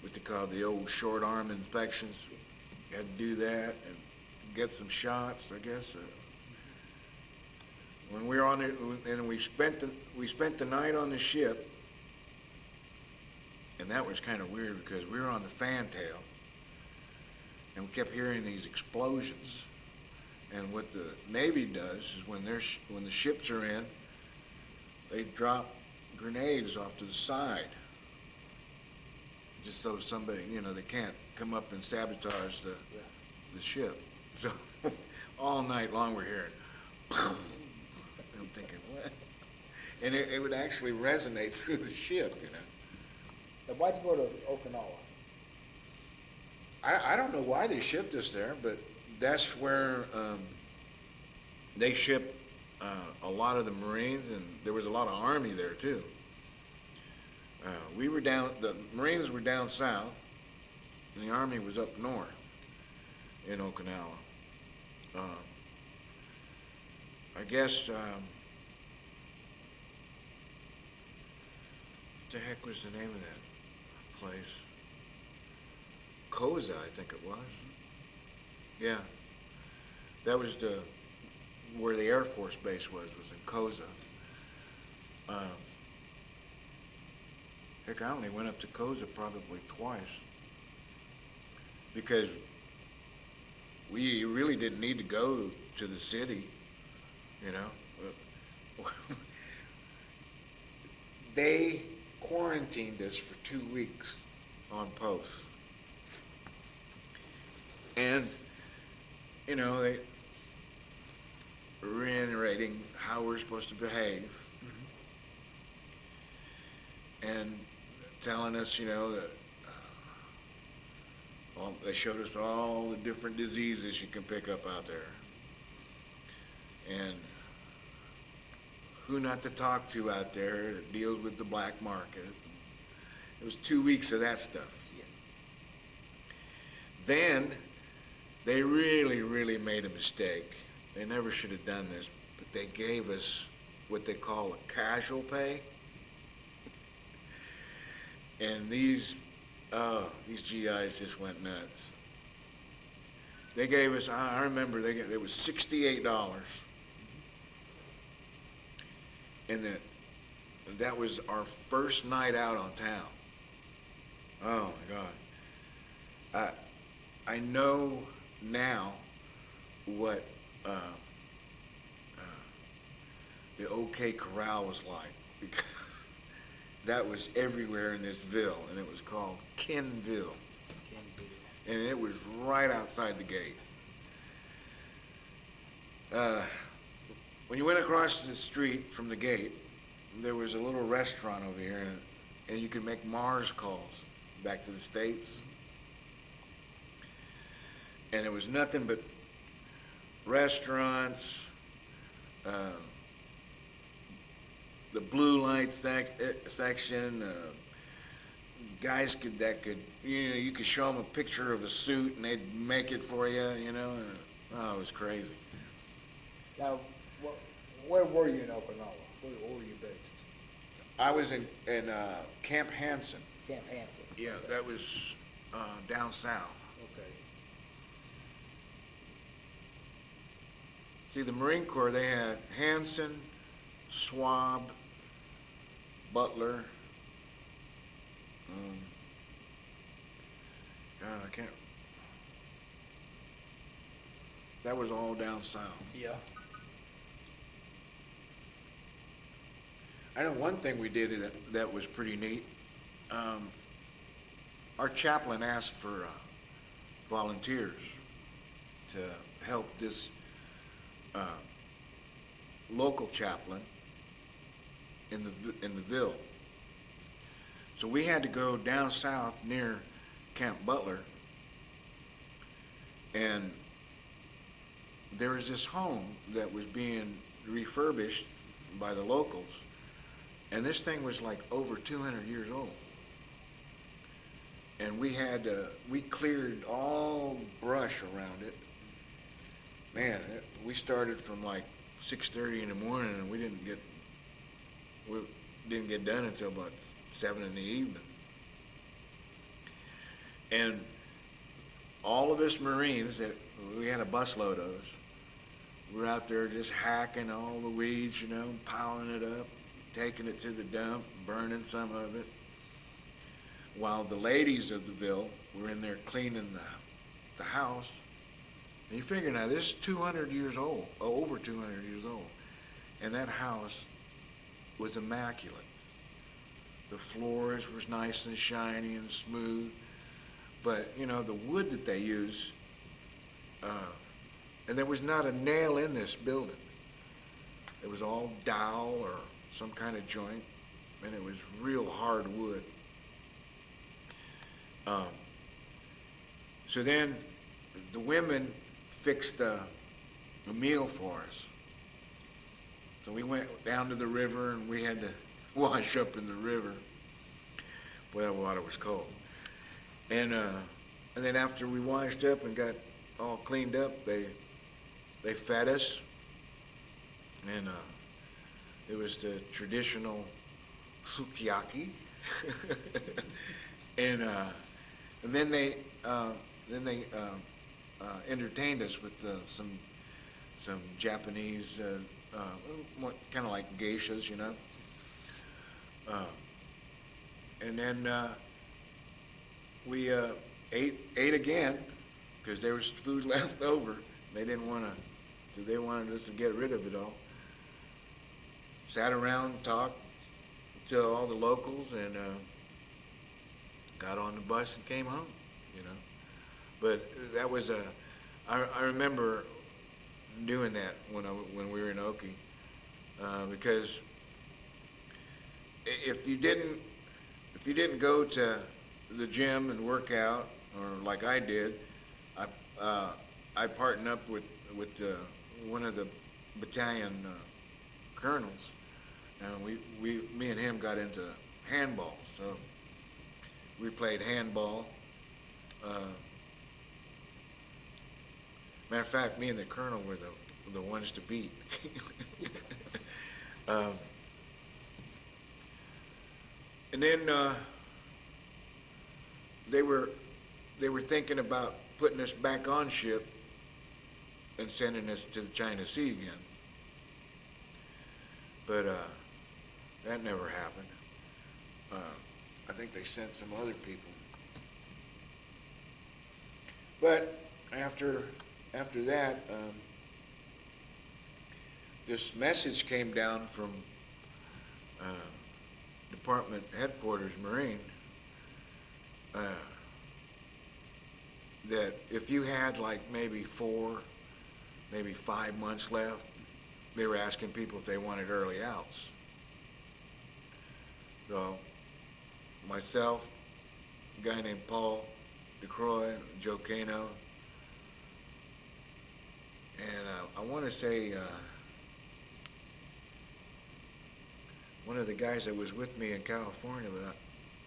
what they call the old short arm inspections. Had to do that and get some shots, I guess. When we were on it, and we spent the night on the ship, and that was kind of weird because we were on the fantail, and we kept hearing these explosions. And what the Navy does is when the ships are in, they drop grenades off to the side, just so somebody, they can't come up and sabotage the ship. So all night long we're hearing, and I'm thinking, what? And it would actually resonate through the ship, Now, why'd you go to Okinawa? I don't know why they shipped us there, but that's where they shipped a lot of the Marines, and there was a lot of Army there too. The Marines were down south, and the Army was up north in Okinawa. I guess, what the heck was the name of that place? Koza, I think it was. Yeah. That was where the Air Force base was in Koza. Heck, I only went up to Koza probably twice. Because we really didn't need to go to the city, They quarantined us for 2 weeks on post. And, they reiterating how we're supposed to behave. And telling us, that they showed us all the different diseases you can pick up out there. And who not to talk to out there that deals with the black market. It was 2 weeks of that stuff. Then they really, really made a mistake. They never should have done this, but they gave us what they call a casual pay. And these GIs just went nuts. They gave us, I remember, it was $68. And that was our first night out on town. Oh my God. I know now what the OK Corral was like, because that was everywhere in this ville, and it was called Kenville. and it was right outside the gate. When you went across the street from the gate, there was a little restaurant over here, and you could make Mars calls back to the States. And it was nothing but restaurants, the blue light section, guys you could show them a picture of a suit and they'd make it for you, oh, it was crazy. Now, where were you in Oklahoma? Where were you based? I was in Camp Hansen. Camp Hansen. Yeah, Okay. that was down south. Okay. See, the Marine Corps, they had Hansen, Schwab, Butler. God, I can't. That was all down south. Yeah. I know one thing we did that was pretty neat. Our chaplain asked for volunteers to help this local chaplain in the Ville. So we had to go down south near Camp Butler, and there was this home that was being refurbished by the locals, and this thing was like over 200 years old. And we cleared all brush around it. Man, we started from like 6:30 in the morning, and we didn't get done until about 7 in the evening. And all of us Marines, we had a busload of us, we're out there just hacking all the weeds, piling it up, taking it to the dump, burning some of it, while the ladies of the Ville were in there cleaning the house. And you figure now, this is 200 years old, over 200 years old, and that house was immaculate. The floors was nice and shiny and smooth, but the wood that they used, and there was not a nail in this building. It was all dowel or some kind of joint, and it was real hard wood. So then the women fixed a meal for us. So we went down to the river, and we had to wash up in the river. Boy, that water was cold. And then after we washed up and got all cleaned up, they fed us, and it was the traditional sukiyaki, and then they entertained us with some Japanese, kind of like geishas, and then we ate again because there was food left over. They didn't want to, so they wanted us to get rid of it all. Sat around and talked to all the locals, and got on the bus and came home, But that was I remember doing that when we were in Okie, because if you didn't go to the gym and work out, or like I did, I partnered up with one of the battalion colonels, and me and him got into handball. So we played handball. Matter of fact, me and the colonel were the ones to beat. And then they were thinking about putting us back on ship and sending us to the China Sea again. But that never happened. I think they sent some other people. But after that, this message came down from Department Headquarters Marine. that if you had like maybe 4, maybe 5 months left, they were asking people if they wanted early outs. So, myself, a guy named Paul DeCroix, Joe Cano, and I want to say one of the guys that was with me in California, but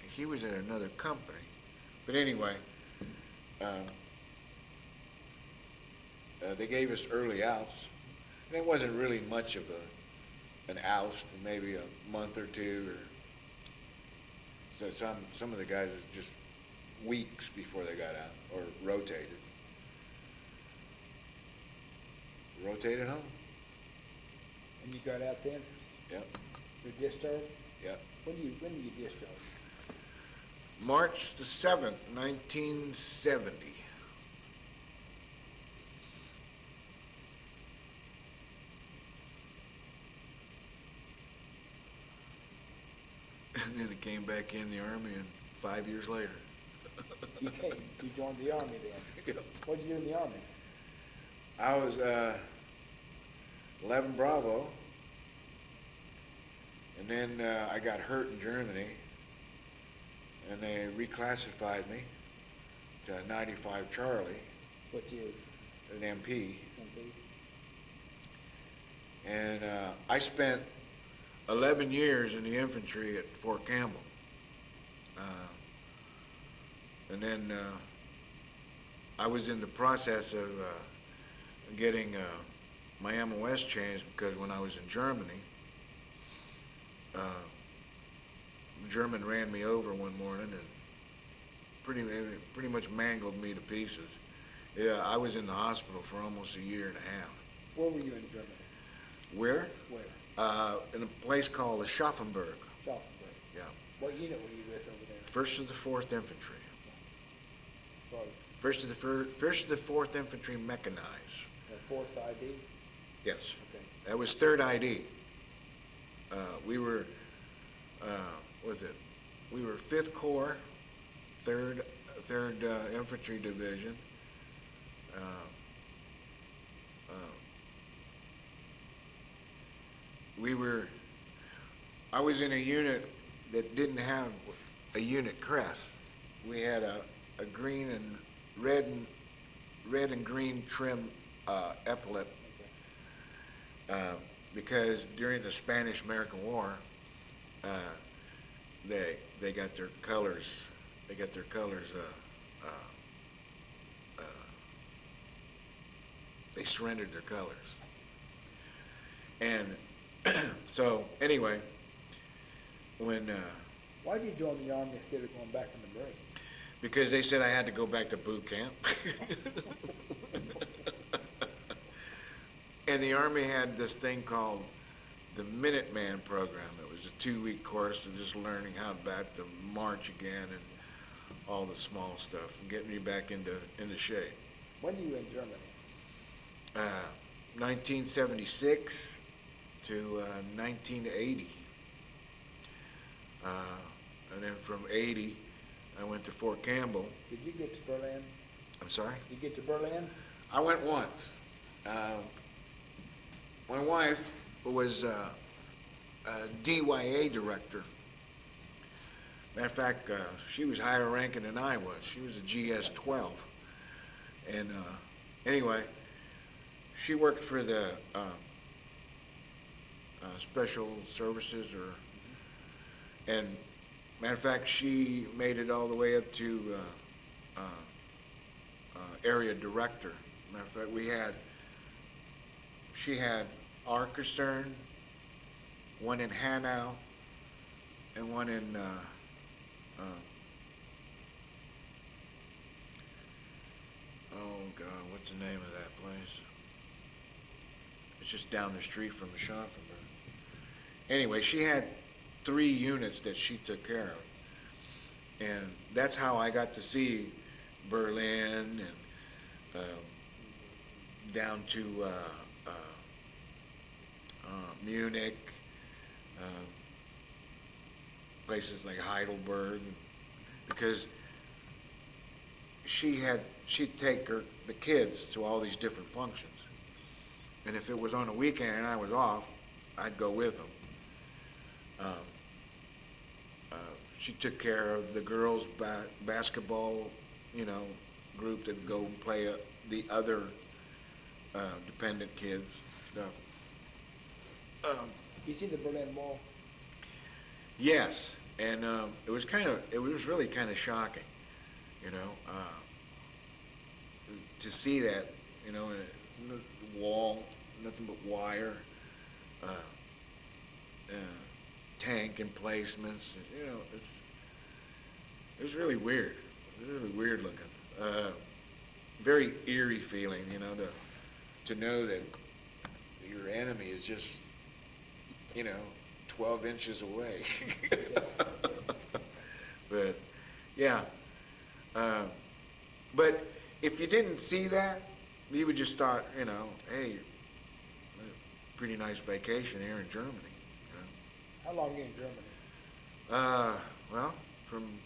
he was at another company. But anyway, they gave us early outs, and it wasn't really much of an oust, maybe a month or two, or so some of the guys was just weeks before they got out or rotated. Rotated home. And you got out then? Yep. Your discharge? Yep. When do you discharge? March the 7th, 1970. And then it came back in the Army, and 5 years later. You joined the Army then. Yep. What'd you do in the Army? I was 11 Bravo, and then I got hurt in Germany, and they reclassified me to 95 Charlie, Which is an MP, MP. and I spent 11 years in the infantry at Fort Campbell. And then I was in the process of getting my MOS changed, because when I was in Germany, a German ran me over one morning and pretty much mangled me to pieces. Yeah, I was in the hospital for almost a year and a half. Where were you in Germany? Where? Where? In a place called Aschaffenburg. Schaffenburg. Yeah. What unit were you with over there? 1st of the 4th Infantry. Sorry, 1st of the 4th Infantry Mechanized. the 4th ID? Yes. Okay. That was 3rd ID. We were, we were 5th Corps, 3rd Infantry Division. I was in a unit that didn't have a unit crest. We had a green and red and green trim epaulet, because during the Spanish-American War, they got their colors. They got their colors. They surrendered their colors. And so anyway, when Why'd you join the Army instead of going back in the Marines? because they said I had to go back to boot camp. And the Army had this thing called the Minuteman program. It was a 2-week course of just learning how to march again and all the small stuff, and getting you back into shape. When were you in Germany? 1976 to 1980. And then from 80, I went to Fort Campbell. Did you get to Berlin? I'm sorry? Did you get to Berlin? I went once. My wife was a DYA director. Matter of fact, she was higher ranking than I was. She was a GS-12. And anyway, she worked for the Special Services, and matter of fact, she made it all the way up to area director. Matter of fact, she had Arcusern, one in Hanau, and one in oh God, what's the name of that place? It's just down the street from Aschaffenburg. Anyway, she had 3 units that she took care of. And that's how I got to see Berlin and down to Munich, places like Heidelberg, because she'd take the kids to all these different functions. And if it was on a weekend and I was off, I'd go with them. She took care of the girls' basketball, group that would go and play the other dependent kids stuff. You see the Berlin Wall? Yes, and it was really kind of shocking, to see that, in a wall, nothing but wire, tank emplacements. It was really weird. It was really weird looking. Very eerie feeling, to know that your enemy is just, 12 inches away. Yes, yes. But, yeah. But if you didn't see that, you would just thought, hey, pretty nice vacation here in Germany. How long were you in Germany? Well, from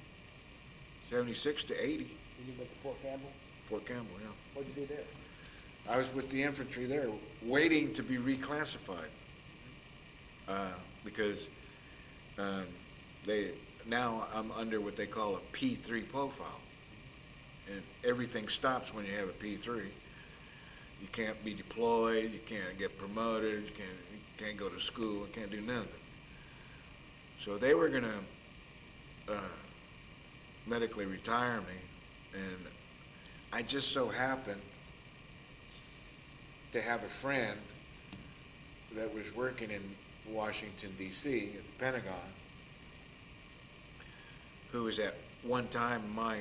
76 to 80, Did you went to Fort Campbell? Fort Campbell, yeah. What'd you do there? I was with the infantry there, waiting to be reclassified. Because now I'm under what they call a P3 profile. And everything stops when you have a P3. You can't be deployed, you can't get promoted, you can't go to school, you can't do nothing. So they were gonna medically retire me, and I just so happened to have a friend that was working in Washington, D.C. at the Pentagon, who was at one time my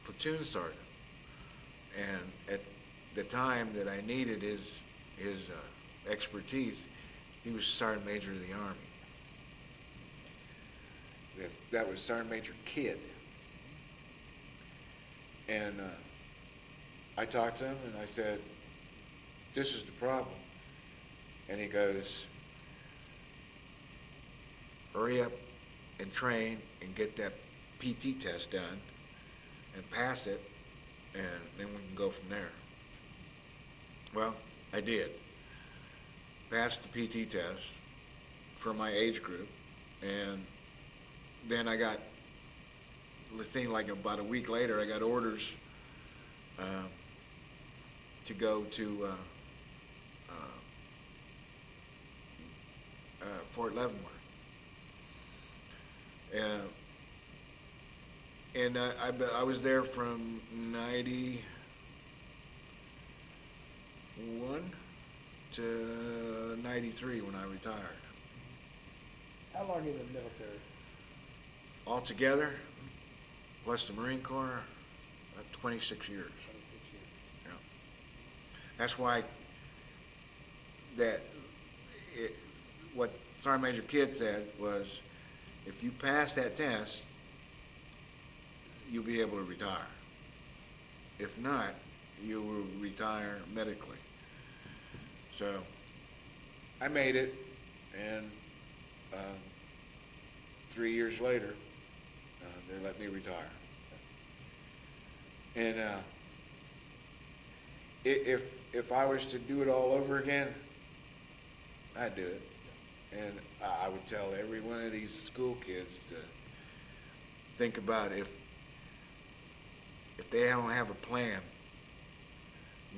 platoon sergeant. And at the time that I needed his expertise, he was Sergeant Major of the Army. That was Sergeant Major Kidd. And I talked to him and I said, this is the problem. And he goes, hurry up and train and get that PT test done and pass it, and then we can go from there. Well, I did. Passed the PT test for my age group, and then I got, it seemed like about a week later, I got orders to go to Fort Leavenworth. And I was there from 91 to 93 when I retired. How long were you in the military? Altogether, plus the Marine Corps, 26 years. 26 years. Yeah. That's why what Sergeant Major Kidd said was, if you pass that test, you'll be able to retire. If not, you will retire medically. So I made it, and 3 years later, they let me retire. And if I was to do it all over again, I'd do it. And I would tell every one of these school kids to think about if they don't have a plan,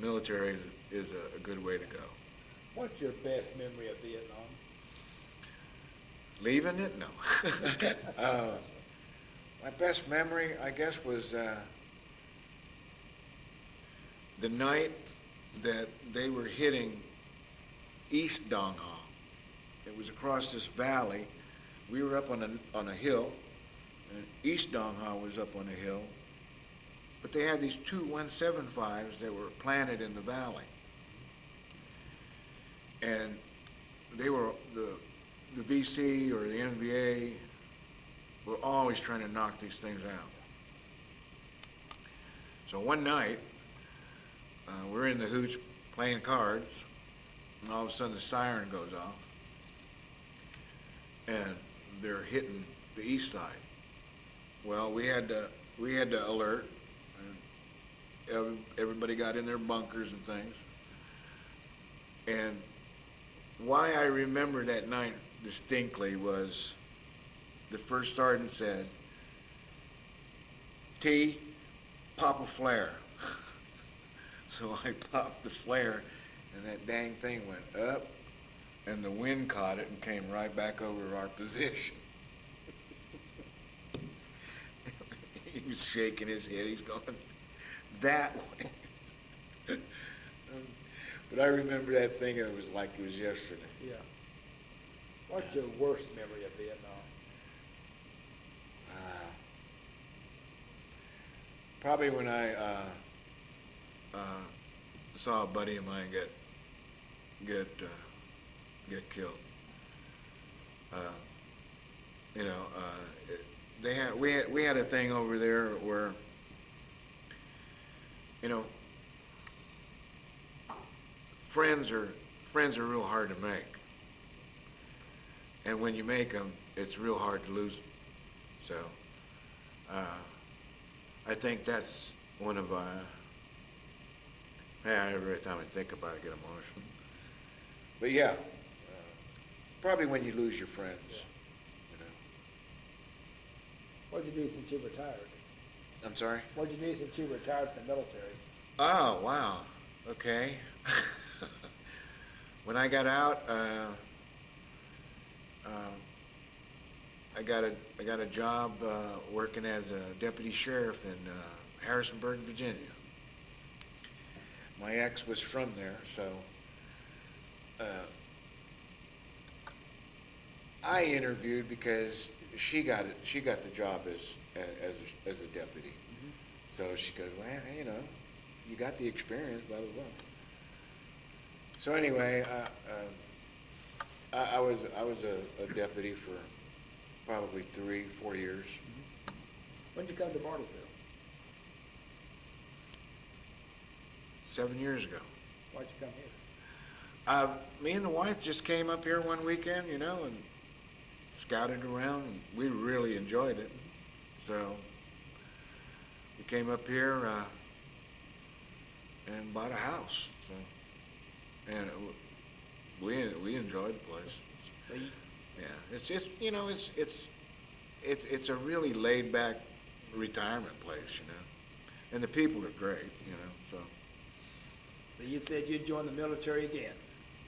military is a good way to go. What's your best memory of Vietnam? Leaving it? No. My best memory, I guess, was the night that they were hitting East Dong Ha. It was across this valley. We were up on a hill, and East Dong Ha was up on a hill. But they had these two 175s that were planted in the valley. And they were, the VC or the NVA were always trying to knock these things out. So one night, we're in the hooch playing cards, and all of a sudden the siren goes off, and they're hitting the east side. Well, we had to alert, everybody got in their bunkers and things. And why I remember that night distinctly was the first sergeant said, "T, pop a flare." So I popped the flare, and that dang thing went up, and the wind caught it and came right back over our position. He was shaking his head. He's going that way. But I remember that thing. It was like it was yesterday. Yeah. What's your worst memory of Vietnam? Probably when I saw a buddy of mine get killed. You know, we had a thing over there where, you know, friends are real hard to make, and when you make them, it's real hard to lose them. So, I think that's one of every time I think about it, I get emotional. But yeah, probably when you lose your friends. Yeah. You know. What'd you do since you retired? I'm sorry? What'd you do since you retired from the military? Oh, wow. Okay. When I got out, I got a job working as a deputy sheriff in Harrisonburg, Virginia. My ex was from there, so I interviewed because she got it. She got the job as a deputy. Mm-hmm. So she goes, well, you know, you got the experience, blah blah blah. So anyway, I was a deputy for probably 3-4 years. Mm-hmm. When'd you come to Bartlesville? 7 years ago. Why'd you come here? Me and the wife just came up here one weekend, you know, and scouted around, and we really enjoyed it. So we came up here and bought a house. So, and we enjoyed the place. So you, Yeah, it's you know it's a really laid back retirement place, you know, and the people are great, you know. so you said you'd join the military again.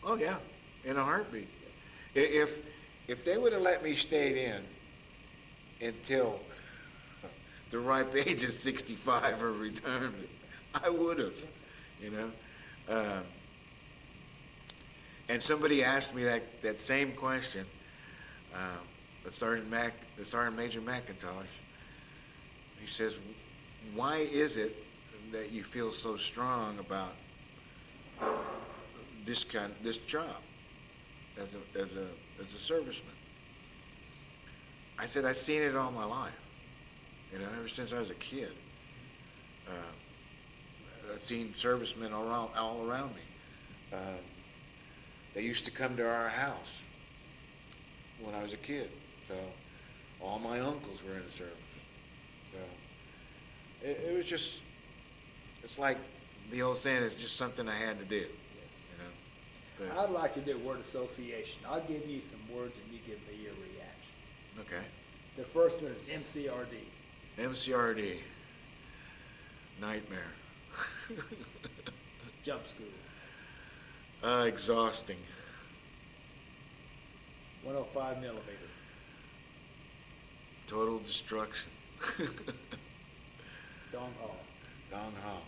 Oh yeah, in a heartbeat. If they would have let me stay in until the ripe age of 65 or retirement, I would have, you know. And somebody asked me that same question. The Sergeant Major McIntosh. He says, "Why is it that you feel so strong about this job as a serviceman?" I said, "I've seen it all my life. You know, ever since I was a kid. I've seen servicemen all around me. They used to come to our house when I was a kid. So all my uncles were in the service. So it was just, it's like the old saying, it's just something I had to do. Yes. You know? I'd like to do word association. I'll give you some words and you give me your reaction. Okay. The first one is MCRD. MCRD. Nightmare. Jump school. Exhausting. 105 millimeter. Total destruction. Dong Hall. Dong Hall.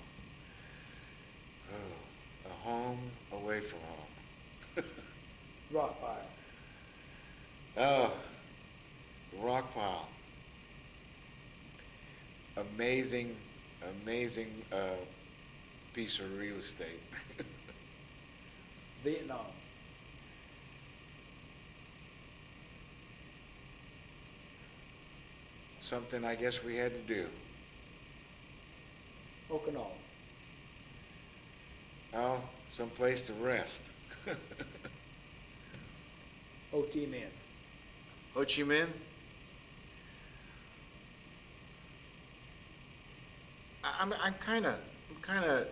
Oh, a home away from home. Rock pile. Oh, rock pile. Amazing piece of real estate. Vietnam. Something I guess we had to do. Okinawa. Oh, someplace to rest. Ho Chi Minh. Ho Chi Minh? I'm kind of kind of,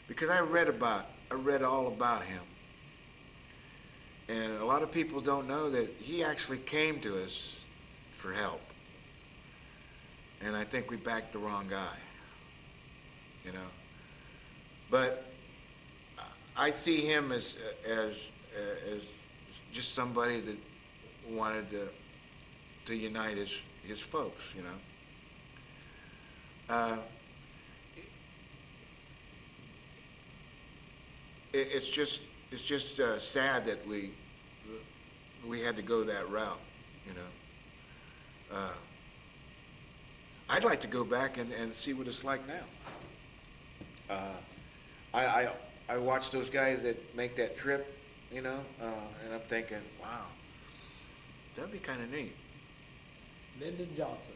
because I read all about him. And a lot of people don't know that he actually came to us for help. And I think we backed the wrong guy, you know. But I see him as just somebody that wanted to unite his folks, you know. It's just sad that we had to go that route, you know. I'd like to go back and see what it's like now. I watch those guys that make that trip, you know, and I'm thinking, wow, that'd be kind of neat. Lyndon Johnson.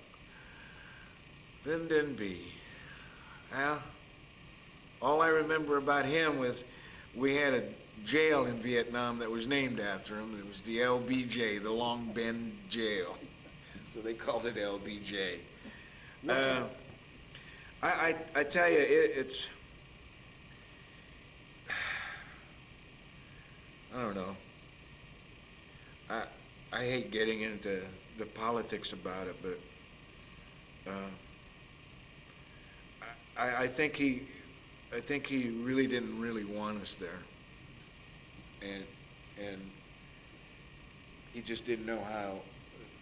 Lyndon B. Well, all I remember about him was we had a jail in Vietnam that was named after him. It was the LBJ, the Long Binh Jail. So they called it LBJ. I tell you, it's, I don't know. I hate getting into the politics about it, but I think he really didn't really want us there, and he just didn't know how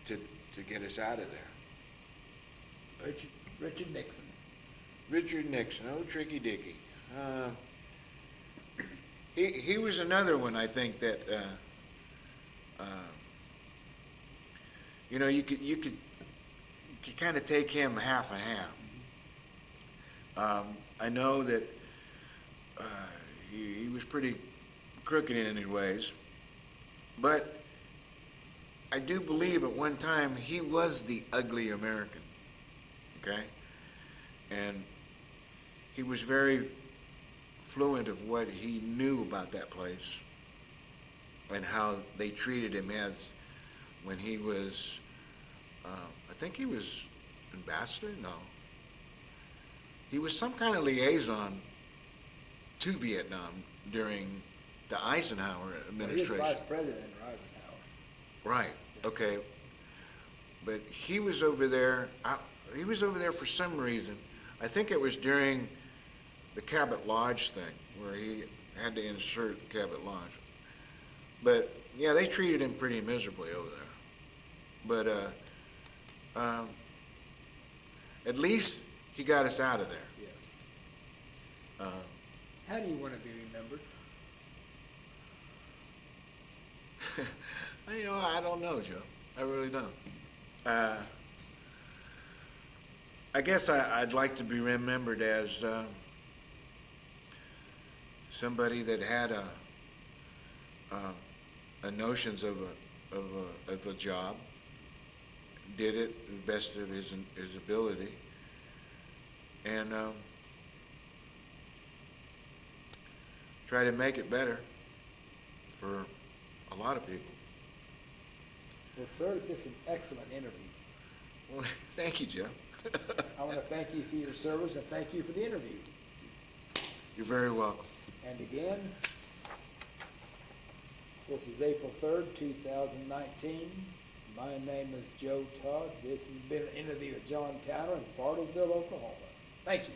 to get us out of there. Richard Nixon. Richard Nixon, oh Tricky Dicky. He was another one, I think, that you know, you could kind of take him half and half. I know that he was pretty crooked in many ways, but I do believe at one time he was the ugly American, okay? And he was very fluent of what he knew about that place and how they treated him as when he was, I think he was ambassador? No. He was some kind of liaison to Vietnam during the Eisenhower administration. He was vice president under Eisenhower. Right, okay. But he was over there, he was over there for some reason. I think it was during the Cabot Lodge thing, where he had to insert Cabot Lodge. But, yeah, they treated him pretty miserably over there. But at least he got us out of there. Yes. How do you want to be remembered? You know, I don't know, Joe. I really don't. I guess I'd like to be remembered as somebody that had a notions of a job, did it the best of his ability, and try to make it better for a lot of people. Well, sir, this is an excellent interview. Well, thank you, Joe. I want to thank you for your service and thank you for the interview. You're very welcome. And again, this is April 3rd, 2019. My name is Joe Todd. This has been an interview with John Towner in Bartlesville, Oklahoma. Thank you.